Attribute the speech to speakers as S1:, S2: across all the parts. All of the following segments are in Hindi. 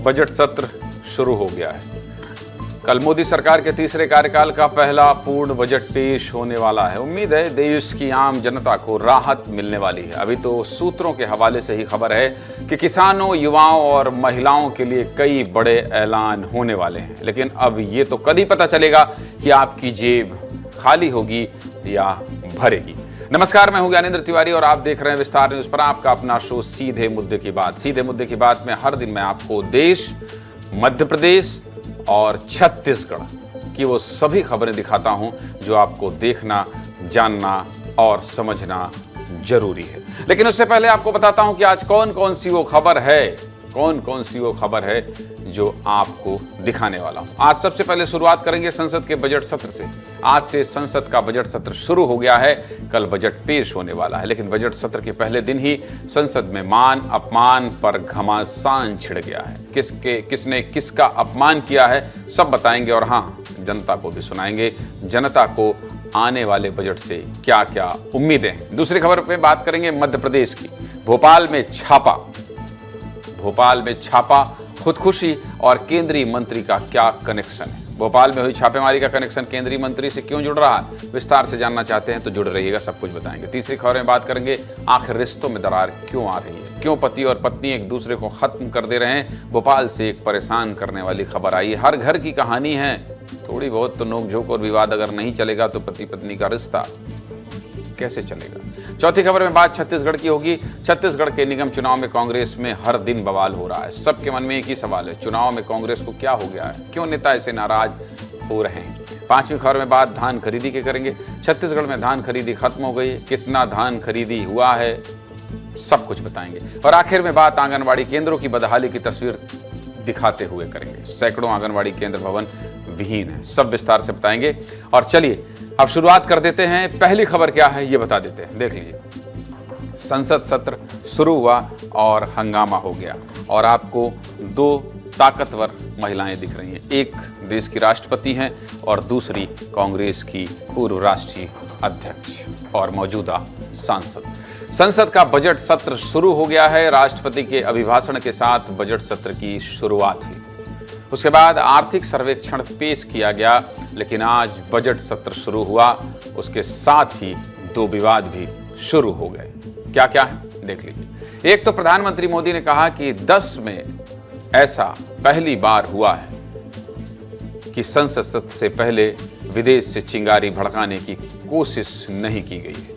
S1: बजट सत्र शुरू हो गया है। कल मोदी सरकार के तीसरे कार्यकाल का पहला पूर्ण बजट पेश होने वाला है। उम्मीद है देश की आम जनता को राहत मिलने वाली है। अभी तो सूत्रों के हवाले से ही खबर है कि किसानों, युवाओं और महिलाओं के लिए कई बड़े ऐलान होने वाले हैं। लेकिन अब ये तो कल ही पता चलेगा कि आपकी जेब खाली होगी या भरेगी। नमस्कार, मैं हूं ज्ञानेंद्र तिवारी और आप देख रहे हैं विस्तार न्यूज पर आपका अपना शो सीधे मुद्दे की बात। सीधे मुद्दे की बात में हर दिन मैं आपको देश, मध्य प्रदेश और छत्तीसगढ़ की वो सभी खबरें दिखाता हूं जो आपको देखना, जानना और समझना जरूरी है। लेकिन उससे पहले आपको बताता हूं कि आज कौन कौन सी वो खबर है जो आपको दिखाने वाला हूं। आज सबसे पहले शुरुआत करेंगे संसद के बजट सत्र से। आज से संसद का बजट सत्र शुरू हो गया है। कल बजट पेश होने वाला है, लेकिन बजट सत्र के पहले दिन ही संसद में मान अपमान पर घमासान छिड़ गया है। किसने किसका अपमान किया है सब बताएंगे और हां, जनता को भी सुनाएंगे जनता को आने वाले बजट से क्या क्या उम्मीदें हैं। दूसरी खबर पे बात करेंगे मध्य प्रदेश की। भोपाल में छापा, खुदकुशी और केंद्रीय मंत्री का क्या कनेक्शन है। भोपाल में हुई छापेमारी का कनेक्शन केंद्रीय मंत्री से क्यों जुड़ रहा है, विस्तार से जानना चाहते हैं तो जुड़ रहिएगा, सब कुछ बताएंगे। तीसरी खबर में बात करेंगे आखिर रिश्तों में दरार क्यों आ रही है, क्यों पति और पत्नी एक दूसरे को खत्म कर दे रहे हैं। भोपाल से एक परेशान करने वाली खबर आई। हर घर की कहानी है, थोड़ी बहुत तो नोकझोंक और विवाद अगर नहीं चलेगा तो पति पत्नी का रिश्ता कैसे चलेगा। चौथी खबर में बात छत्तीसगढ़ की होगी। छत्तीसगढ़ के निगम चुनाव में कांग्रेस में हर दिन बवाल हो रहा है। सबके मन में एक ही सवाल है, चुनाव में कांग्रेस को क्या हो गया है, क्यों नेता ऐसे नाराज हो रहे हैं। पांचवी खबर में बात धान खरीदी की करेंगे। छत्तीसगढ़ में धान खरीदी खत्म हो गई, कितना धान खरीदी हुआ है सब कुछ बताएंगे। और आखिर में बात आंगनबाड़ी केंद्रों की बदहाली की तस्वीर दिखाते हुए करेंगे। सैकड़ों आंगनबाड़ी केंद्र भवन विहीन है, सब विस्तार से बताएंगे। और चलिए अब शुरुआत कर देते हैं। पहली खबर क्या है ये बता देते हैं, देख लीजिए। संसद सत्र शुरू हुआ और हंगामा हो गया और आपको दो ताकतवर महिलाएं दिख रही हैं। एक देश की राष्ट्रपति हैं और दूसरी कांग्रेस की पूर्व राष्ट्रीय अध्यक्ष और मौजूदा सांसद। संसद का बजट सत्र शुरू हो गया है। राष्ट्रपति के अभिभाषण के साथ बजट सत्र की शुरुआत हुई। उसके बाद आर्थिक सर्वेक्षण पेश किया गया, लेकिन आज बजट सत्र शुरू हुआ, उसके साथ ही दो विवाद भी शुरू हो गए। क्या क्या है देख लीजिए। एक तो प्रधानमंत्री मोदी ने कहा कि 10 में ऐसा पहली बार हुआ है कि संसद सत्र से पहले विदेश से चिंगारी भड़काने की कोशिश नहीं की गई है।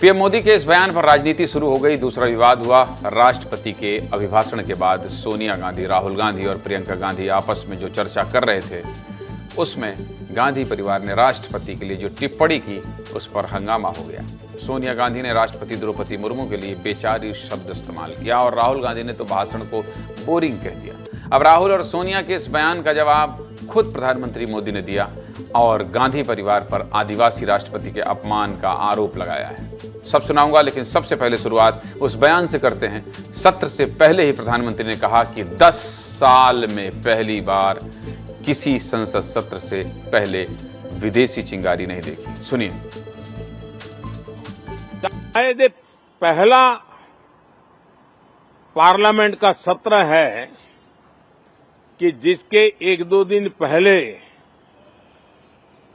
S1: पीएम मोदी के इस बयान पर राजनीति शुरू हो गई। दूसरा विवाद हुआ राष्ट्रपति के अभिभाषण के बाद सोनिया गांधी, राहुल गांधी और प्रियंका गांधी आपस में जो चर्चा कर रहे थे, उसमें गांधी परिवार ने राष्ट्रपति के लिए जो टिप्पणी की उस पर हंगामा हो गया। सोनिया गांधी ने राष्ट्रपति द्रौपदी मुर्मू के लिए बेचारी शब्द इस्तेमाल किया और राहुल गांधी ने तो भाषण को बोरिंग कह दिया। अब राहुल और सोनिया के इस बयान का जवाब खुद प्रधानमंत्री मोदी ने दिया और गांधी परिवार पर आदिवासी राष्ट्रपति के अपमान का आरोप लगाया है। सब सुनाऊंगा, लेकिन सबसे पहले शुरुआत उस बयान से करते हैं। सत्र से पहले ही प्रधानमंत्री ने कहा कि 10 साल में पहली बार किसी संसद सत्र से पहले विदेशी चिंगारी नहीं देखी। सुनिए।
S2: शायद पहला पार्लियामेंट का सत्र है कि जिसके 1-2 दिन पहले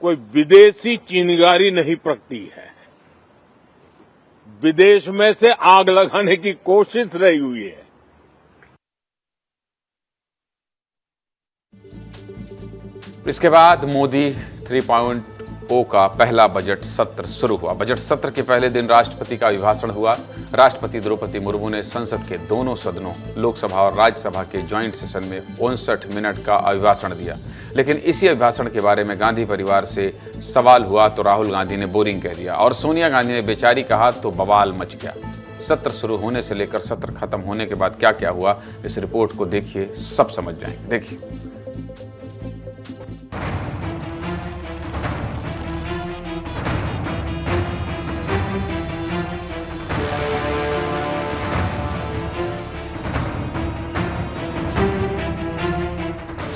S2: कोई विदेशी चिंगारी नहीं प्रगटी है, विदेश में से आग लगाने की कोशिश नहीं हुई है।
S1: इसके बाद मोदी 3.0 का पहला बजट सत्र शुरू हुआ। बजट सत्र के पहले दिन राष्ट्रपति का अभिभाषण हुआ। राष्ट्रपति द्रौपदी मुर्मू ने संसद के दोनों सदनों, लोकसभा और राज्यसभा के ज्वाइंट सेशन में 59 मिनट का अभिभाषण दिया। लेकिन इसी अभिभाषण के बारे में गांधी परिवार से सवाल हुआ तो राहुल गांधी ने बोरिंग कह दिया और सोनिया गांधी ने बेचारी कहा तो बवाल मच गया। सत्र शुरू होने से लेकर सत्र खत्म होने के बाद क्या क्या हुआ, इस रिपोर्ट को देखिए, सब समझ जाएंगे। देखिए।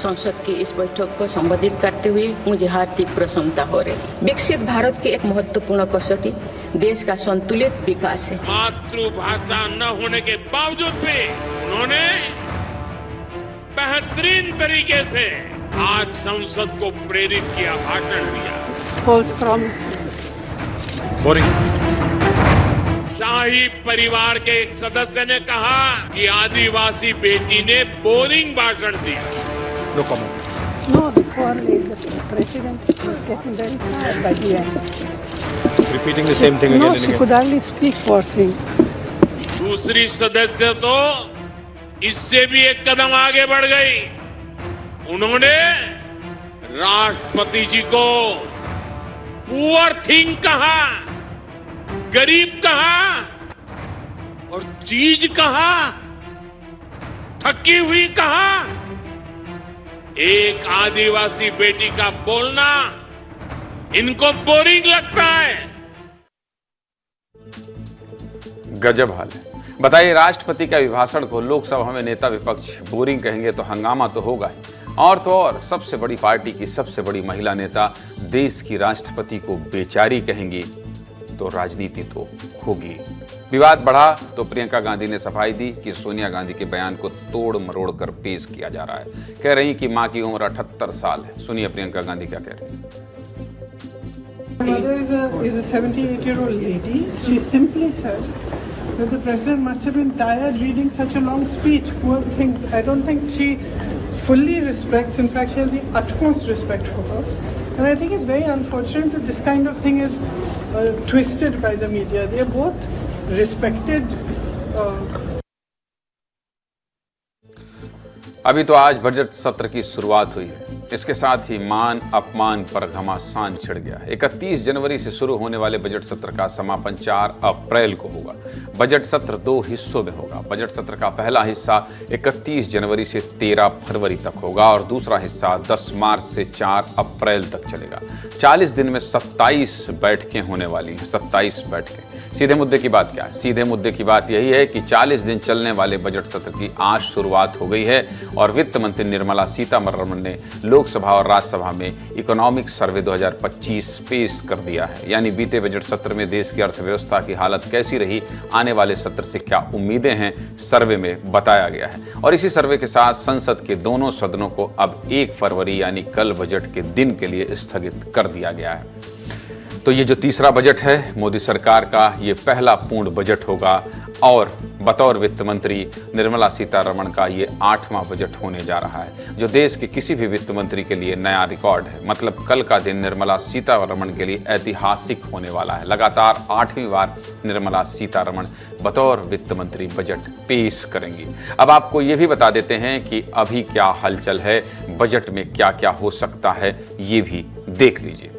S3: संसद की इस बैठक को संबोधित करते हुए मुझे हार्दिक प्रसन्नता हो रही है। विकसित भारत की एक महत्वपूर्ण कसौटी देश का संतुलित विकास है।
S2: मातृभाषा न होने के बावजूद भी उन्होंने बेहतरीन तरीके से आज संसद को प्रेरित किया, भाषण दिया। शाही परिवार के एक सदस्य ने कहा कि आदिवासी बेटी ने बोरिंग भाषण दिया।
S4: No comment.
S5: No, the president was getting very tired by the end.
S4: Repeating the same thing again
S5: No,
S4: and
S5: she
S4: again.
S5: could hardly speak, poor thing.
S2: दूसरी सदस्य तो इससे भी एक कदम आगे बढ़ गई। उन्होंने राष्ट्रपति जी को पुअर थिंग कहा, गरीब कहा और चीज कहा, थकी हुई कहा। एक आदिवासी बेटी का बोलना इनको बोरिंग लगता है।
S1: गजब हाल है। बताइए, राष्ट्रपति के अभिभाषण को लोकसभा में नेता विपक्ष बोरिंग कहेंगे तो हंगामा तो होगा ही, और तो और सबसे बड़ी पार्टी की सबसे बड़ी महिला नेता देश की राष्ट्रपति को बेचारी कहेंगी तो राजनीति तो होगी। विवाद बढ़ा तो प्रियंका गांधी ने सफाई दी कि सोनिया गांधी के बयान को तोड़ मरोड़ कर पेश किया जा रहा है। कह रही कि मां की उम्र 78 साल है। सुनिए प्रियंका गांधी क्या कह रही है।
S5: My mother is a 78-year-old lady. She simply said that the president must have been tired reading such a long speech. Poor thing. I don't think she fully respects. In fact, she has the utmost respect for her. And I think it's very unfortunate that this kind of thing is twisted by the media. They are both respected.
S1: अभी तो आज बजट सत्र की शुरुआत हुई है। इसके साथ ही मान अपमान पर घमासान छिड़ गया। 31 जनवरी से शुरू होने वाले बजट सत्र का समापन 4 अप्रैल को होगा। बजट सत्र 2 हिस्सों में होगा। बजट सत्र का पहला हिस्सा 31 जनवरी से 13 फरवरी तक होगा और दूसरा हिस्सा 10 मार्च से 4 अप्रैल तक चलेगा। 40 दिन में 27 बैठकें होने वाली हैं। 27 बैठकें। सीधे मुद्दे की बात क्या है? सीधे मुद्दे की बात यही है कि 40 दिन चलने वाले बजट सत्र की आज शुरुआत हो गई है और वित्त मंत्री निर्मला सीतारमण ने लोकसभा और राज्यसभा में इकोनॉमिक सर्वे 2025 पेश कर दिया है। यानी बीते बजट सत्र में देश की अर्थव्यवस्था की हालत कैसी रही, आने वाले सत्र से क्या उम्मीदें हैं, सर्वे में बताया गया है। और इसी सर्वे के साथ संसद के दोनों सदनों को अब 1 फरवरी यानी कल बजट के दिन के लिए स्थगित कर दिया गया है। तो ये जो तीसरा बजट है मोदी सरकार का, ये पहला पूर्ण बजट होगा और बतौर वित्त मंत्री निर्मला सीतारमण का ये 8वां बजट होने जा रहा है, जो देश के किसी भी वित्त मंत्री के लिए नया रिकॉर्ड है। मतलब कल का दिन निर्मला सीतारमण के लिए ऐतिहासिक होने वाला है। लगातार 8वीं बार निर्मला सीतारमण बतौर वित्त मंत्री बजट पेश करेंगी। अब आपको ये भी बता देते हैं कि अभी क्या हलचल है, बजट में क्या क्या हो सकता है, ये भी देख लीजिए।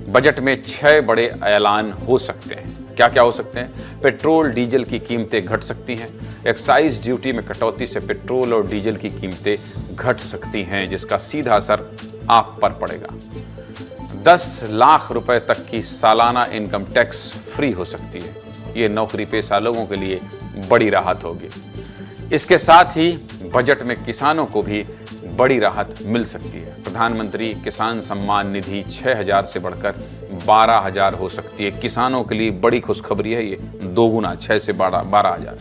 S1: बजट में 6 बड़े ऐलान हो सकते हैं। क्या क्या हो सकते हैं? पेट्रोल डीजल की कीमतें घट सकती हैं। एक्साइज ड्यूटी में कटौती से पेट्रोल और डीजल की कीमतें घट सकती हैं, जिसका सीधा असर आप पर पड़ेगा। 10 लाख रुपए तक की सालाना इनकम टैक्स फ्री हो सकती है। ये नौकरी पेशा लोगों के लिए बड़ी राहत होगी। इसके साथ ही बजट में किसानों को भी बड़ी राहत मिल सकती है। प्रधानमंत्री किसान सम्मान निधि 6,000 से बढ़कर 12,000 हो सकती है। किसानों के लिए बड़ी खुशखबरी है ये, दोगुना 6 से 12,000।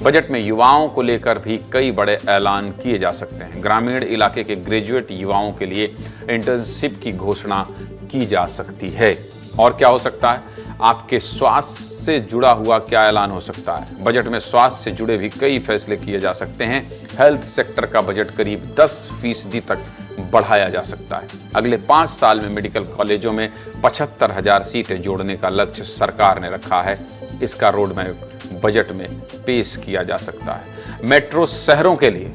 S1: बजट में युवाओं को लेकर भी कई बड़े ऐलान किए जा सकते हैं। ग्रामीण इलाके के ग्रेजुएट युवाओं के लिए इंटर्नशिप की घोषणा की जा सकती है। और क्या हो सकता है? आपके स्वास्थ्य से जुड़ा हुआ क्या ऐलान हो सकता है? बजट में स्वास्थ्य से जुड़े भी कई फैसले किए जा सकते हैं। हेल्थ सेक्टर का बजट करीब 10% तक बढ़ाया जा सकता है। अगले 5 साल में मेडिकल कॉलेजों में 75,000 सीटें जोड़ने का लक्ष्य सरकार ने रखा है। इसका रोड मैप बजट में पेश किया जा सकता है। मेट्रो शहरों के लिए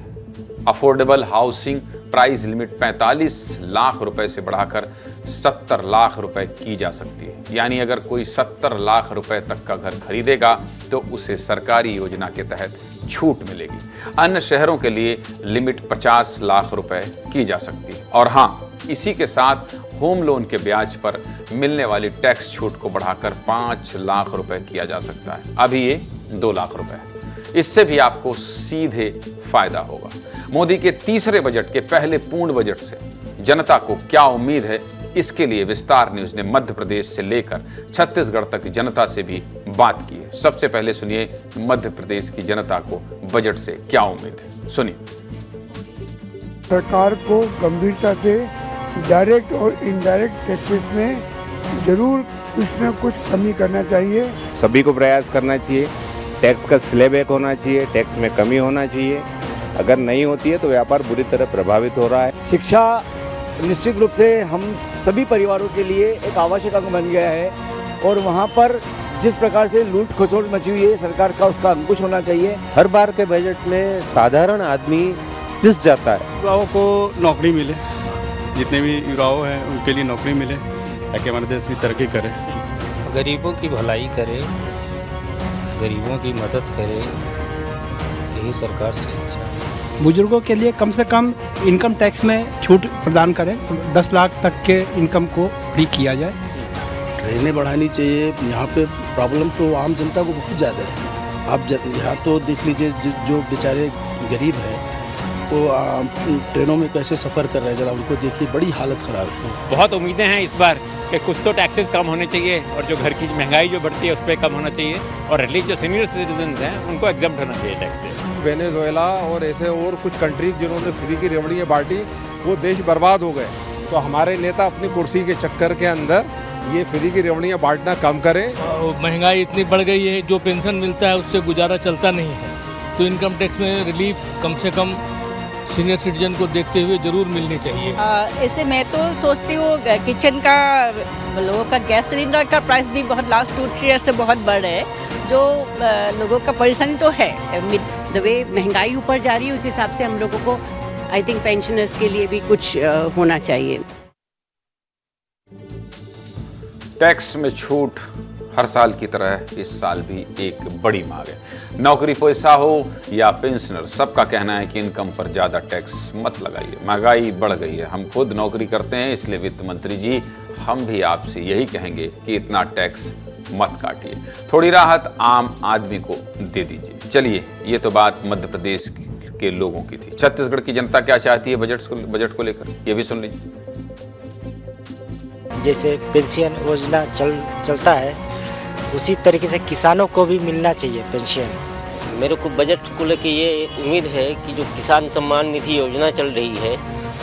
S1: affordable housing price limit 45 lakh रुपए से बढ़ाकर 70 लाख रुपए की जा सकती है। यानी अगर कोई 70 लाख रुपए तक का घर खरीदेगा तो उसे सरकारी योजना के तहत छूट मिलेगी। अन्य शहरों के लिए लिमिट 50 लाख रुपए की जा सकती है। और हाँ, इसी के साथ होम लोन के ब्याज पर मिलने वाली टैक्स छूट को बढ़ाकर 5 लाख रुपए किया जा सकता है। अभी ये 2 लाख रुपए है। इससे भी आपको सीधे फायदा होगा। मोदी के तीसरे बजट के पहले पूर्ण बजट से जनता को क्या उम्मीद है, इसके लिए विस्तार न्यूज ने मध्य प्रदेश से लेकर छत्तीसगढ़ तक जनता से भी बात की है। सबसे पहले सुनिए मध्य प्रदेश की जनता को बजट से क्या उम्मीद है, सुनिए।
S6: सरकार को गंभीरता से डायरेक्ट और इनडायरेक्ट टैक्सेस में जरूर कुछ न कुछ कमी करना चाहिए।
S7: सभी को प्रयास करना चाहिए, टैक्स का स्लैब एक होना चाहिए, टैक्स में कमी होना चाहिए। अगर नहीं होती है तो व्यापार बुरी तरह प्रभावित हो रहा है।
S8: शिक्षा निश्चित रूप से हम सभी परिवारों के लिए एक आवश्यक अंग बन गया है और वहाँ पर जिस प्रकार से लूट खसोट मची हुई है, सरकार का उसका अंकुश होना चाहिए।
S7: हर बार के बजट में साधारण आदमी पिस जाता है।
S4: युवाओं को नौकरी मिले, जितने भी युवाओं हैं उनके लिए नौकरी मिले ताकि हमारा देश भी तरक्की करे।
S9: गरीबों की भलाई करे, गरीबों की मदद करे, यही सरकार से इच्छा है।
S10: बुजुर्गों के लिए कम से कम इनकम टैक्स में छूट प्रदान करें, 10 लाख तक के इनकम को फ्री किया जाए।
S11: ट्रेनें बढ़ानी चाहिए। यहाँ पे प्रॉब्लम तो आम जनता को बहुत ज़्यादा है। आप यहाँ तो देख लीजिए जो बेचारे गरीब हैं वो ट्रेनों में कैसे सफ़र कर रहे हैं, जरा उनको देखिए, बड़ी हालत ख़राब है।
S12: बहुत उम्मीदें हैं इस बार कि कुछ तो टैक्सेस कम होने चाहिए और जो घर की महंगाई जो बढ़ती है उस पर कम होना चाहिए और एटलीस्ट जो सीनियर सिटीजन्स हैं उनको एग्जम्प्ट होना चाहिए टैक्स से।
S13: वेनेजुएला और ऐसे और कुछ कंट्रीज जिन्होंने फ्री की रेवड़ियाँ बांटी, वो देश बर्बाद हो गए। तो हमारे नेता अपनी कुर्सी के चक्कर के अंदर ये फ्री की रेवड़ियाँ बांटना कम करें।
S14: महंगाई इतनी बढ़ गई है, जो पेंशन मिलता है उससे गुजारा चलता नहीं है, तो इनकम टैक्स में रिलीफ कम से कम सीनियर सिटीजन को देखते हुए जरूर मिलनी चाहिए।
S15: ऐसे मैं तो सोचती हूँ किचन का, लोगों का गैस सिलेंडर का प्राइस भी बहुत लास्ट 2-3 ईयर से बहुत बढ़ रहा है, जो लोगों का परेशानी तो है।
S16: द वे महंगाई ऊपर जा रही है उस हिसाब से हम लोगों को आई थिंक पेंशनर्स के लिए भी कुछ होना चाहिए।
S1: टैक्स में छूट हर साल की तरह इस साल भी एक बड़ी मांग है। नौकरी पेशा हो या पेंशनर, सबका कहना है कि इनकम पर ज़्यादा टैक्स मत लगाइए, महंगाई बढ़ गई है। हम खुद नौकरी करते हैं, इसलिए वित्त मंत्री जी हम भी आपसे यही कहेंगे कि इतना टैक्स मत काटिए, थोड़ी राहत आम आदमी को दे दीजिए। चलिए, ये तो बात मध्य प्रदेश के लोगों की थी। छत्तीसगढ़ की जनता क्या चाहती है बजट को लेकर, ये भी सुन लीजिए।
S17: जैसे पेंशन योजना चलता है उसी तरीके से किसानों को भी मिलना चाहिए पेंशन।
S18: मेरे को बजट को लेकर ये उम्मीद है कि जो किसान सम्मान निधि योजना चल रही है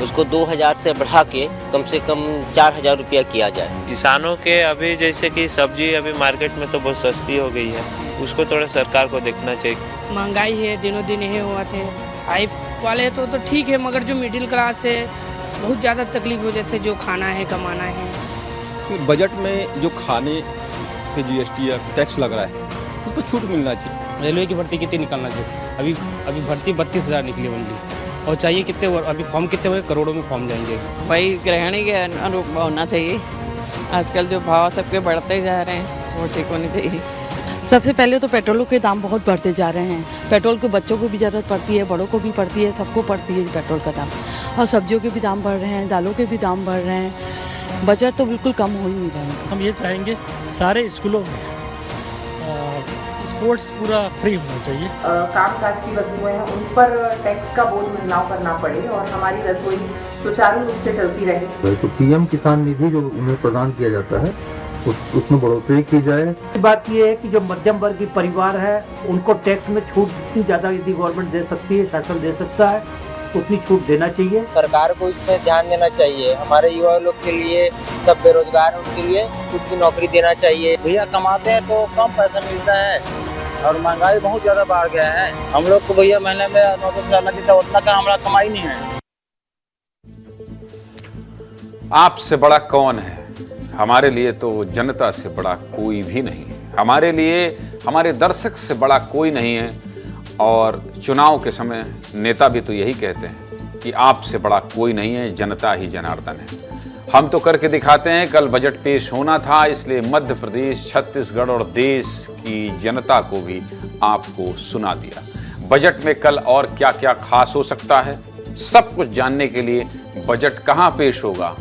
S18: उसको 2000 से बढ़ा के कम से कम 4000 रुपया किया जाए।
S19: किसानों के अभी जैसे कि सब्जी अभी मार्केट में तो बहुत सस्ती हो गई है, उसको थोड़ा सरकार को देखना चाहिए।
S20: महंगाई है, दिनों दिन ये हुआ थे। हाई वाले तो ठीक है, मगर जो मिडिल क्लास है बहुत ज़्यादा तकलीफ हो जाती है, जो खाना है कमाना है।
S4: बजट में जो खाने पे जीएसटी या टैक्स लग रहा है उस पर छूट मिलना चाहिए।
S8: रेलवे की भर्ती कितनी निकलना चाहिए? अभी भर्ती 32,000 निकली ओनली, और चाहिए कितने, अभी फॉर्म कितने हुए? करोड़ों में फॉर्म जाएंगे।
S3: वही गृहिणी के अनुरूप होना चाहिए। आजकल जो भाव सबके बढ़ते जा रहे हैं वो ठीक होनी चाहिए।
S21: सबसे पहले तो पेट्रोलों के दाम बहुत बढ़ते जा रहे हैं। पेट्रोल को बच्चों को भी ज़रूरत पड़ती है, बड़ों को भी पड़ती है, सबको पड़ती है पेट्रोल का दाम। और सब्जियों के भी दाम बढ़ रहे हैं, दालों के भी दाम बढ़ रहे हैं। बजट तो बिल्कुल कम हो ही नहीं रहा है।
S22: हम ये चाहेंगे सारे स्कूलों में स्पोर्ट्स पूरा फ्री होना चाहिए।
S23: कामकाज की वस्तुएं हैं उन पर टैक्स का बोझ ना करना पड़े और हमारी रसोई सुचारू रूप से चलती रहे।
S24: तो पीएम किसान निधि जो उन्हें प्रदान किया जाता है उसमें बढ़ोतरी की जाए।
S25: बात ये है कि जो मध्यम वर्गीय परिवार है उनको टैक्स में छूट जितनी ज्यादा यदि गवर्नमेंट दे सकती है, शासन दे सकता है, उतनी छूट देना चाहिए।
S18: सरकार को इसमें ध्यान देना चाहिए। हमारे युवा लोग के लिए, सब बेरोजगार हैं उनके लिए कुछ भी नौकरी देना चाहिए।
S26: भैया कमाते हैं तो कम पैसा मिलता है और महंगाई बहुत ज्यादा बढ़ गया है। हम लोग को भैया महीने में 900 से मिलता, उतना का हमारा कमाई नहीं है।
S1: आपसे बड़ा कौन है? हमारे लिए तो जनता से बड़ा कोई भी नहीं है। हमारे लिए हमारे दर्शक से बड़ा कोई नहीं है। और चुनाव के समय नेता भी तो यही कहते हैं कि आपसे बड़ा कोई नहीं है, जनता ही जनार्दन है। हम तो करके दिखाते हैं। कल बजट पेश होना था, इसलिए मध्य प्रदेश, छत्तीसगढ़ और देश की जनता को भी आपको सुना दिया। बजट में कल और क्या क्या खास हो सकता है, सब कुछ जानने के लिए बजट कहाँ पेश होगा?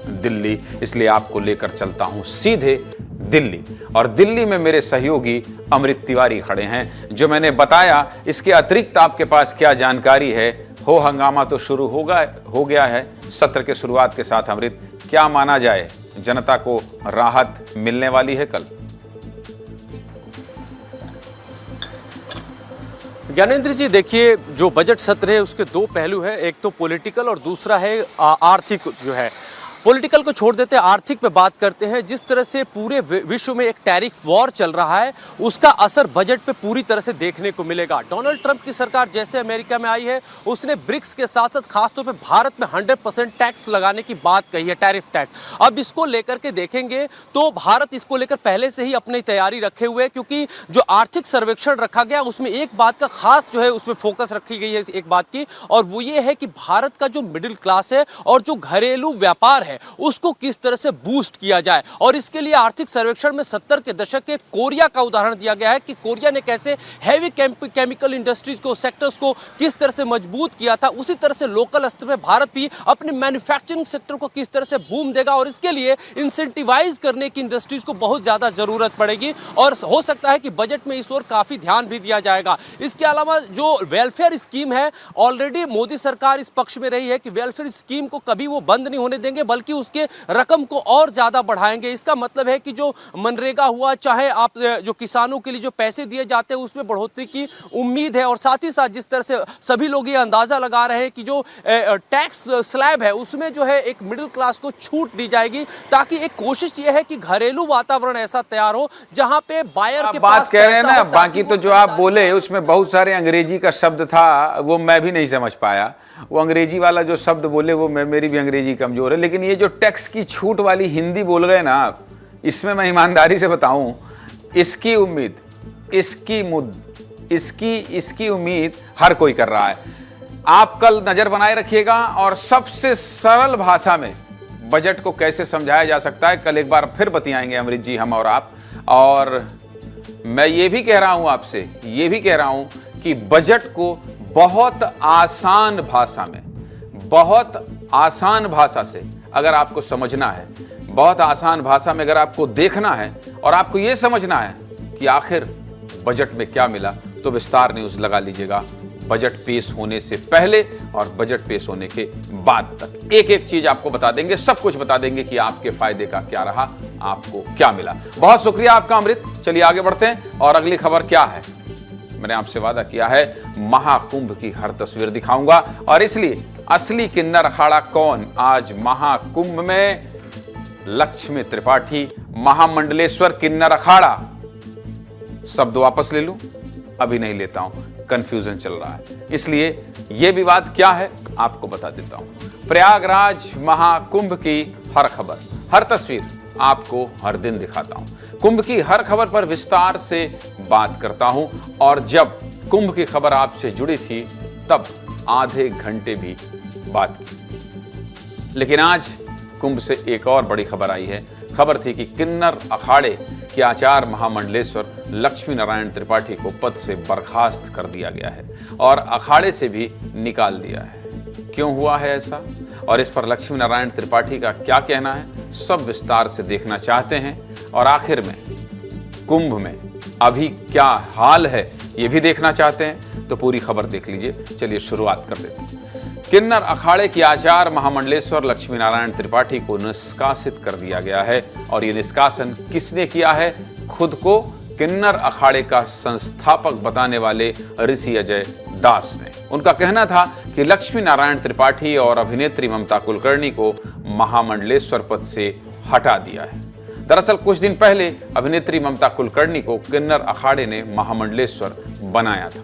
S1: दिल्ली। इसलिए आपको लेकर चलता हूं सीधे दिल्ली। और दिल्ली में मेरे सहयोगी अमृत तिवारी खड़े हैं। जो मैंने बताया, इसके अतिरिक्त आपके पास क्या जानकारी है हो हंगामा तो शुरू हो गया है। सत्र के शुरुआत के साथ अमृत, क्या माना जाए, जनता को राहत मिलने वाली है कल?
S2: ज्ञानेंद्र जी, देखिए, जो बजट सत्र है उसके दो पहलू है, एक तो पॉलिटिकल और दूसरा है आर्थिक जो है। पॉलिटिकल को छोड़ देते हैं, आर्थिक पे बात करते हैं। जिस तरह से पूरे विश्व में एक टैरिफ वॉर चल रहा है, उसका असर बजट पे पूरी तरह से देखने को मिलेगा। डोनाल्ड ट्रंप की सरकार जैसे अमेरिका में आई है, उसने ब्रिक्स के साथ साथ खासतौर पे भारत में 100% टैक्स लगाने की बात कही है, टैरिफ टैक्स। अब इसको लेकर के देखेंगे तो भारत इसको लेकर पहले से ही अपनी तैयारी रखे हुए है, क्योंकि जो आर्थिक सर्वेक्षण रखा गया उसमें एक बात का खास जो है उसमें फोकस रखी गई है, एक बात की, और वो ये है कि भारत का जो मिडिल क्लास है और जो घरेलू व्यापार है उसको किस तरह से बूस्ट किया जाए। और इसके लिए आर्थिक सर्वेक्षण में 70 के दशक के कोरिया का उदाहरण दिया गया है कि कोरिया ने कैसे हैवी केमिकल इंडस्ट्रीज को, सेक्टर्स को किस तरह से मजबूत किया था। उसी तरह से लोकल स्तर पे भारत भी अपने मैन्युफैक्चरिंग सेक्टर को किस तरह से बूम देगा, और इसके लिए इंसेंटिवाइज करने की इंडस्ट्रीज को बहुत ज्यादा जरूरत पड़ेगी। और हो सकता है कि बजट में इस ओर काफी ध्यान भी दिया जाएगा। इसके अलावा जो वेलफेयर स्कीम है, ऑलरेडी मोदी सरकार इस पक्ष में रही है कि वेलफेयर स्कीम को कभी वो बंद नहीं होने देंगे, बल्कि उसके रकम को और ज्यादा बढ़ाएंगे। इसका मतलब है कि जो मनरेगा हुआ, चाहे आप जो किसानों के लिए जो पैसे दिए जाते हैं उसमें बढ़ोतरी की उम्मीद है। और साथ ही साथ जिस तरह से सभी लोग ये अंदाजा लगा रहे हैं कि जो टैक्स स्लैब है उसमें जो है एक मिडिल क्लास को छूट दी जाएगी, ताकि एक कोशिश ये है कि घरेलू वातावरण ऐसा तैयार हो जहां पे बायर के
S1: बात कह रहे हैं ना। बाकी तो जो आप बोले उसमें बहुत सारे अंग्रेजी का शब्द था, वो मैं भी नहीं समझ पाया। वो अंग्रेजी वाला जो शब्द बोले वो मेरी भी अंग्रेजी कमजोर है। लेकिन ये जो टैक्स की छूट वाली हिंदी बोल गए ना आप, इसमें मैं ईमानदारी से बताऊं, इसकी उम्मीद, इसकी उम्मीद हर कोई कर रहा है। आप कल नजर बनाए रखिएगा और सबसे सरल भाषा में बजट को कैसे समझाया जा सकता है, कल एक बार फिर बतियाएंगे अमृत जी, हम और आप। और मैं ये भी कह रहा हूं आपसे, ये भी कह रहा हूं कि बजट को बहुत आसान भाषा से अगर आपको समझना है, बहुत आसान भाषा में अगर आपको देखना है और आपको यह समझना है कि आखिर बजट में क्या मिला, तो विस्तार न्यूज लगा लीजिएगा बजट पेश होने से पहले और बजट पेश होने के बाद तक। एक एक चीज आपको बता देंगे, सब कुछ बता देंगे कि आपके फायदे का क्या रहा, आपको क्या मिला। बहुत शुक्रिया आपका अमृत। चलिए आगे बढ़ते हैं और अगली खबर क्या है। मैंने आपसे वादा किया है महाकुंभ की हर तस्वीर दिखाऊंगा, और इसलिए असली किन्नर अखाड़ा कौन, आज महाकुंभ में लक्ष्मी त्रिपाठी, महामंडलेश्वर किन्नर अखाड़ा। शब्द वापस ले लूं, अभी नहीं लेता हूं, कंफ्यूजन चल रहा है, इसलिए यह विवाद क्या है आपको बता देता हूं। प्रयागराज महाकुंभ की हर खबर, हर तस्वीर आपको हर दिन दिखाता हूं। कुंभ की हर खबर पर विस्तार से बात करता हूं, और जब कुंभ की खबर आपसे जुड़ी थी तब आधे घंटे भी बात की। लेकिन आज कुंभ से एक और बड़ी खबर आई है। खबर थी कि किन्नर अखाड़े के आचार्य महामंडलेश्वर लक्ष्मी नारायण त्रिपाठी को पद से बर्खास्त कर दिया गया है और अखाड़े से भी निकाल दिया है। क्यों हुआ है ऐसा, और इस पर लक्ष्मी नारायण त्रिपाठी का क्या कहना है, सब विस्तार से देखना चाहते हैं। और आखिर में कुंभ में अभी क्या हाल है ये भी देखना चाहते हैं, तो पूरी खबर देख लीजिए। चलिए शुरुआत कर देते हैं। किन्नर अखाड़े के आचार्य महामंडलेश्वर लक्ष्मी नारायण त्रिपाठी को निष्कासित कर दिया गया है, और ये निष्कासन किसने किया है, खुद को किन्नर अखाड़े का संस्थापक बताने वाले ऋषि अजय दास ने। उनका कहना था कि लक्ष्मी नारायण त्रिपाठी और अभिनेत्री ममता कुलकर्णी को महामंडलेश्वर पद से हटा दिया है। दरअसल कुछ दिन पहले अभिनेत्री ममता कुलकर्णी को किन्नर अखाड़े ने महामंडलेश्वर बनाया था।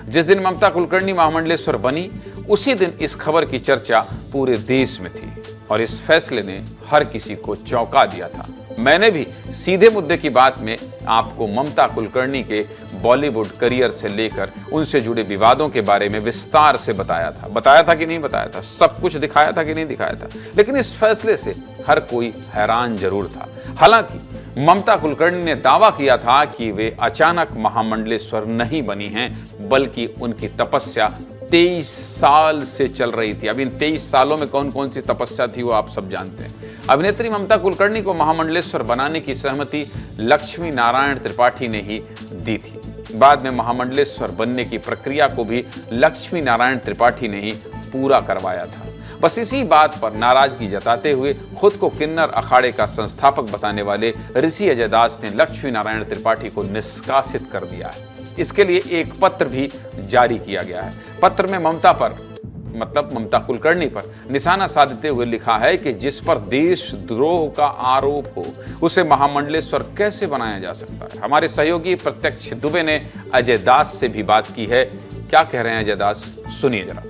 S1: जिस दिन ममता कुलकर्णी महामंडलेश्वर बनी, उसी दिन इस खबर की चर्चा पूरे देश में थी, और इस फैसले ने हर किसी को चौंका दिया था। मैंने भी सीधे मुद्दे की बात में आपको ममता कुलकर्णी के बॉलीवुड करियर से लेकर उनसे जुड़े विवादों के बारे में विस्तार से बताया था कि नहीं बताया था, सब कुछ दिखाया था कि नहीं दिखाया था। लेकिन इस फैसले से हर कोई हैरान जरूर था। हालांकि ममता कुलकर्णी ने दावा किया था कि वे अचानक महामंडलेश्वर नहीं बनी हैं, बल्कि उनकी तपस्या 23 साल से चल रही थी। अब इन 23 सालों में कौन कौन सी तपस्या थी वो आप सब जानते हैं। अभिनेत्री ममता कुलकर्णी को महामंडलेश्वर बनाने की सहमति लक्ष्मी नारायण त्रिपाठी ने ही दी थी। बाद में महामंडलेश्वर बनने की प्रक्रिया को भी लक्ष्मी नारायण त्रिपाठी ने ही पूरा करवाया था। बस इसी बात पर नाराजगी जताते हुए खुद को किन्नर अखाड़े का संस्थापक बताने वाले ऋषि अजय दास ने लक्ष्मी नारायण त्रिपाठी को निष्कासित कर दिया है। इसके लिए एक पत्र भी जारी किया गया है। पत्र में ममता कुलकर्णी पर निशाना साधते हुए लिखा है कि जिस पर देशद्रोह का आरोप हो उसे महामंडलेश्वर कैसे बनाया जा सकता है। हमारे सहयोगी प्रत्यक्ष दुबे ने अजय दास से भी बात की है। क्या कह रहे हैं अजय दास, सुनिए जरा।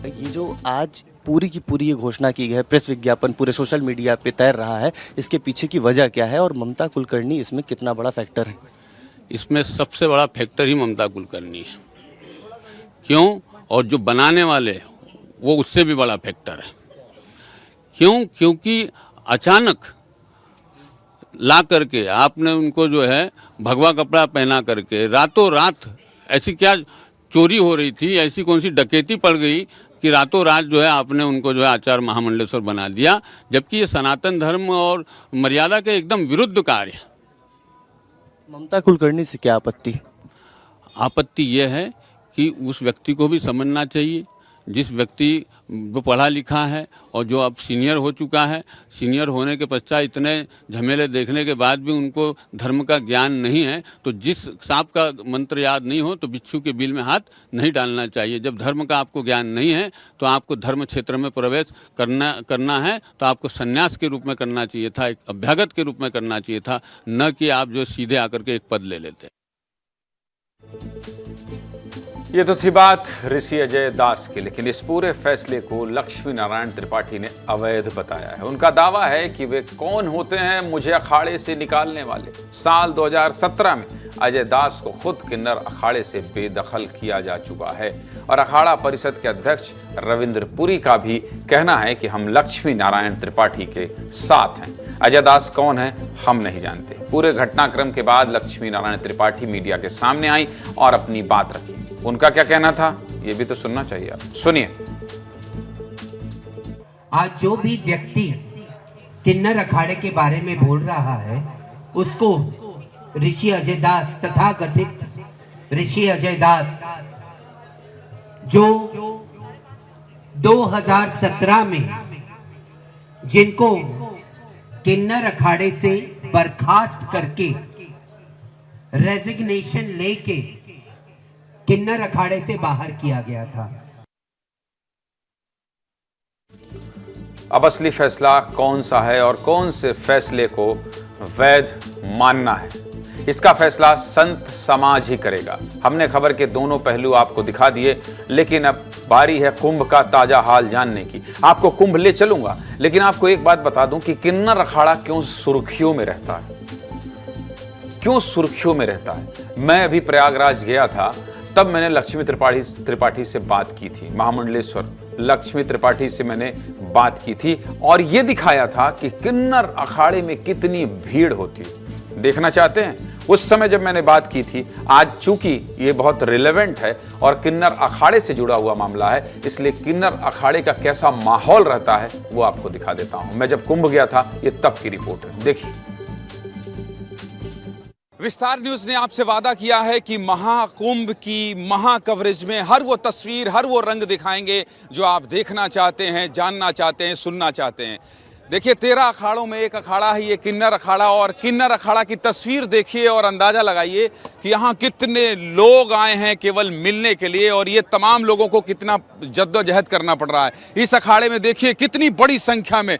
S5: ये जो आज पूरी की पूरी ये घोषणा की गई है, प्रेस विज्ञापन पूरे सोशल मीडिया पे तैर रहा है, इसके पीछे की वजह क्या है और ममता कुलकर्णी इसमें कितना बड़ा फैक्टर है?
S12: इसमें सबसे बड़ा फैक्टर ही ममता कुलकर्णी है। क्यों? और जो बनाने वाले वो उससे भी बड़ा फैक्टर है। क्यों? क्योंकि अचानक ला करके आपने उनको जो है भगवा कपड़ा पहना करके रातों रात, ऐसी क्या चोरी हो रही थी, ऐसी कौन सी डकैती पड़ गई कि रातों रात जो है आपने उनको जो है आचार्य महामंडलेश्वर बना दिया, जबकि ये सनातन धर्म और मर्यादा के एकदम विरुद्ध कार्य है।
S5: ममता कुलकर्णी से क्या आपत्ति?
S12: आपत्ति ये है कि उस व्यक्ति को भी समझना चाहिए, जिस व्यक्ति जो पढ़ा लिखा है और जो अब सीनियर हो चुका है, सीनियर होने के पश्चात इतने झमेले देखने के बाद भी उनको धर्म का ज्ञान नहीं है, तो जिस सांप का मंत्र याद नहीं हो तो बिच्छू के बिल में हाथ नहीं डालना चाहिए। जब धर्म का आपको ज्ञान नहीं है तो आपको धर्म क्षेत्र में प्रवेश करना है तो आपको सन्यास के रूप में करना चाहिए था, एक अभ्यागत के रूप में करना चाहिए था, न कि आप जो सीधे आकर के एक पद ले लेते।
S1: ये तो थी बात ऋषि अजय दास की, लेकिन इस पूरे फैसले को लक्ष्मी नारायण त्रिपाठी ने अवैध बताया है। उनका दावा है कि वे कौन होते हैं मुझे अखाड़े से निकालने वाले। साल 2017 में अजय दास को खुद किन्नर अखाड़े से बेदखल किया जा चुका है और अखाड़ा परिषद के अध्यक्ष रविंद्र पुरी का भी कहना है कि हम लक्ष्मी नारायण त्रिपाठी के साथ हैं। अजय दास कौन है हम नहीं जानते। पूरे घटनाक्रम के बाद लक्ष्मी नारायण त्रिपाठी मीडिया के सामने आई और अपनी बात रखी। उनका क्या कहना था ये भी तो सुनना चाहिए आप, सुनिए।
S6: आज जो भी व्यक्ति किन्नर अखाड़े के बारे में बोल रहा है उसको ऋषि अजय दास तथा कथित ऋषि अजय दास जो 2017 में जिनको किन्नर अखाड़े से बर्खास्त करके रेजिग्नेशन लेके किन्नर अखाड़े से बाहर किया गया था।
S1: अब असली फैसला कौन सा है और कौन से फैसले को वैध मानना है, इसका फैसला संत समाज ही करेगा। हमने खबर के दोनों पहलू आपको दिखा दिए, लेकिन अब बारी है कुंभ का ताजा हाल जानने की। आपको कुंभ ले चलूंगा, लेकिन आपको एक बात बता दूं कि किन्नर अखाड़ा क्यों सुर्खियों में रहता है। क्यों सुर्खियों में रहता है? मैं अभी प्रयागराज गया था, तब मैंने लक्ष्मी त्रिपाठी से बात की थी। महामंडलेश्वर लक्ष्मी त्रिपाठी से मैंने बात की थी और यह दिखाया था कि किन्नर अखाड़े में कितनी भीड़ होती है। देखना चाहते हैं? उस समय जब मैंने बात की थी, आज चूंकि ये बहुत रिलेवेंट है और किन्नर अखाड़े से जुड़ा हुआ मामला है, इसलिए किन्नर अखाड़े का कैसा माहौल रहता है वो आपको दिखा देता हूं। मैं जब कुंभ गया था, ये तब की रिपोर्ट है, देखिए।
S7: विस्तार न्यूज ने आपसे वादा किया है कि महाकुंभ की महा कवरेज में हर वो तस्वीर, हर वो रंग दिखाएंगे जो आप देखना चाहते हैं, जानना चाहते हैं, सुनना चाहते हैं। देखिए 13 अखाड़ों में एक अखाड़ा है ये किन्नर अखाड़ा, और किन्नर अखाड़ा की तस्वीर देखिए और अंदाजा लगाइए कि यहाँ कितने लोग आए हैं केवल मिलने के लिए, और ये तमाम लोगों को कितना जद्दोजहद करना पड़ रहा है। इस अखाड़े में देखिए कितनी बड़ी संख्या में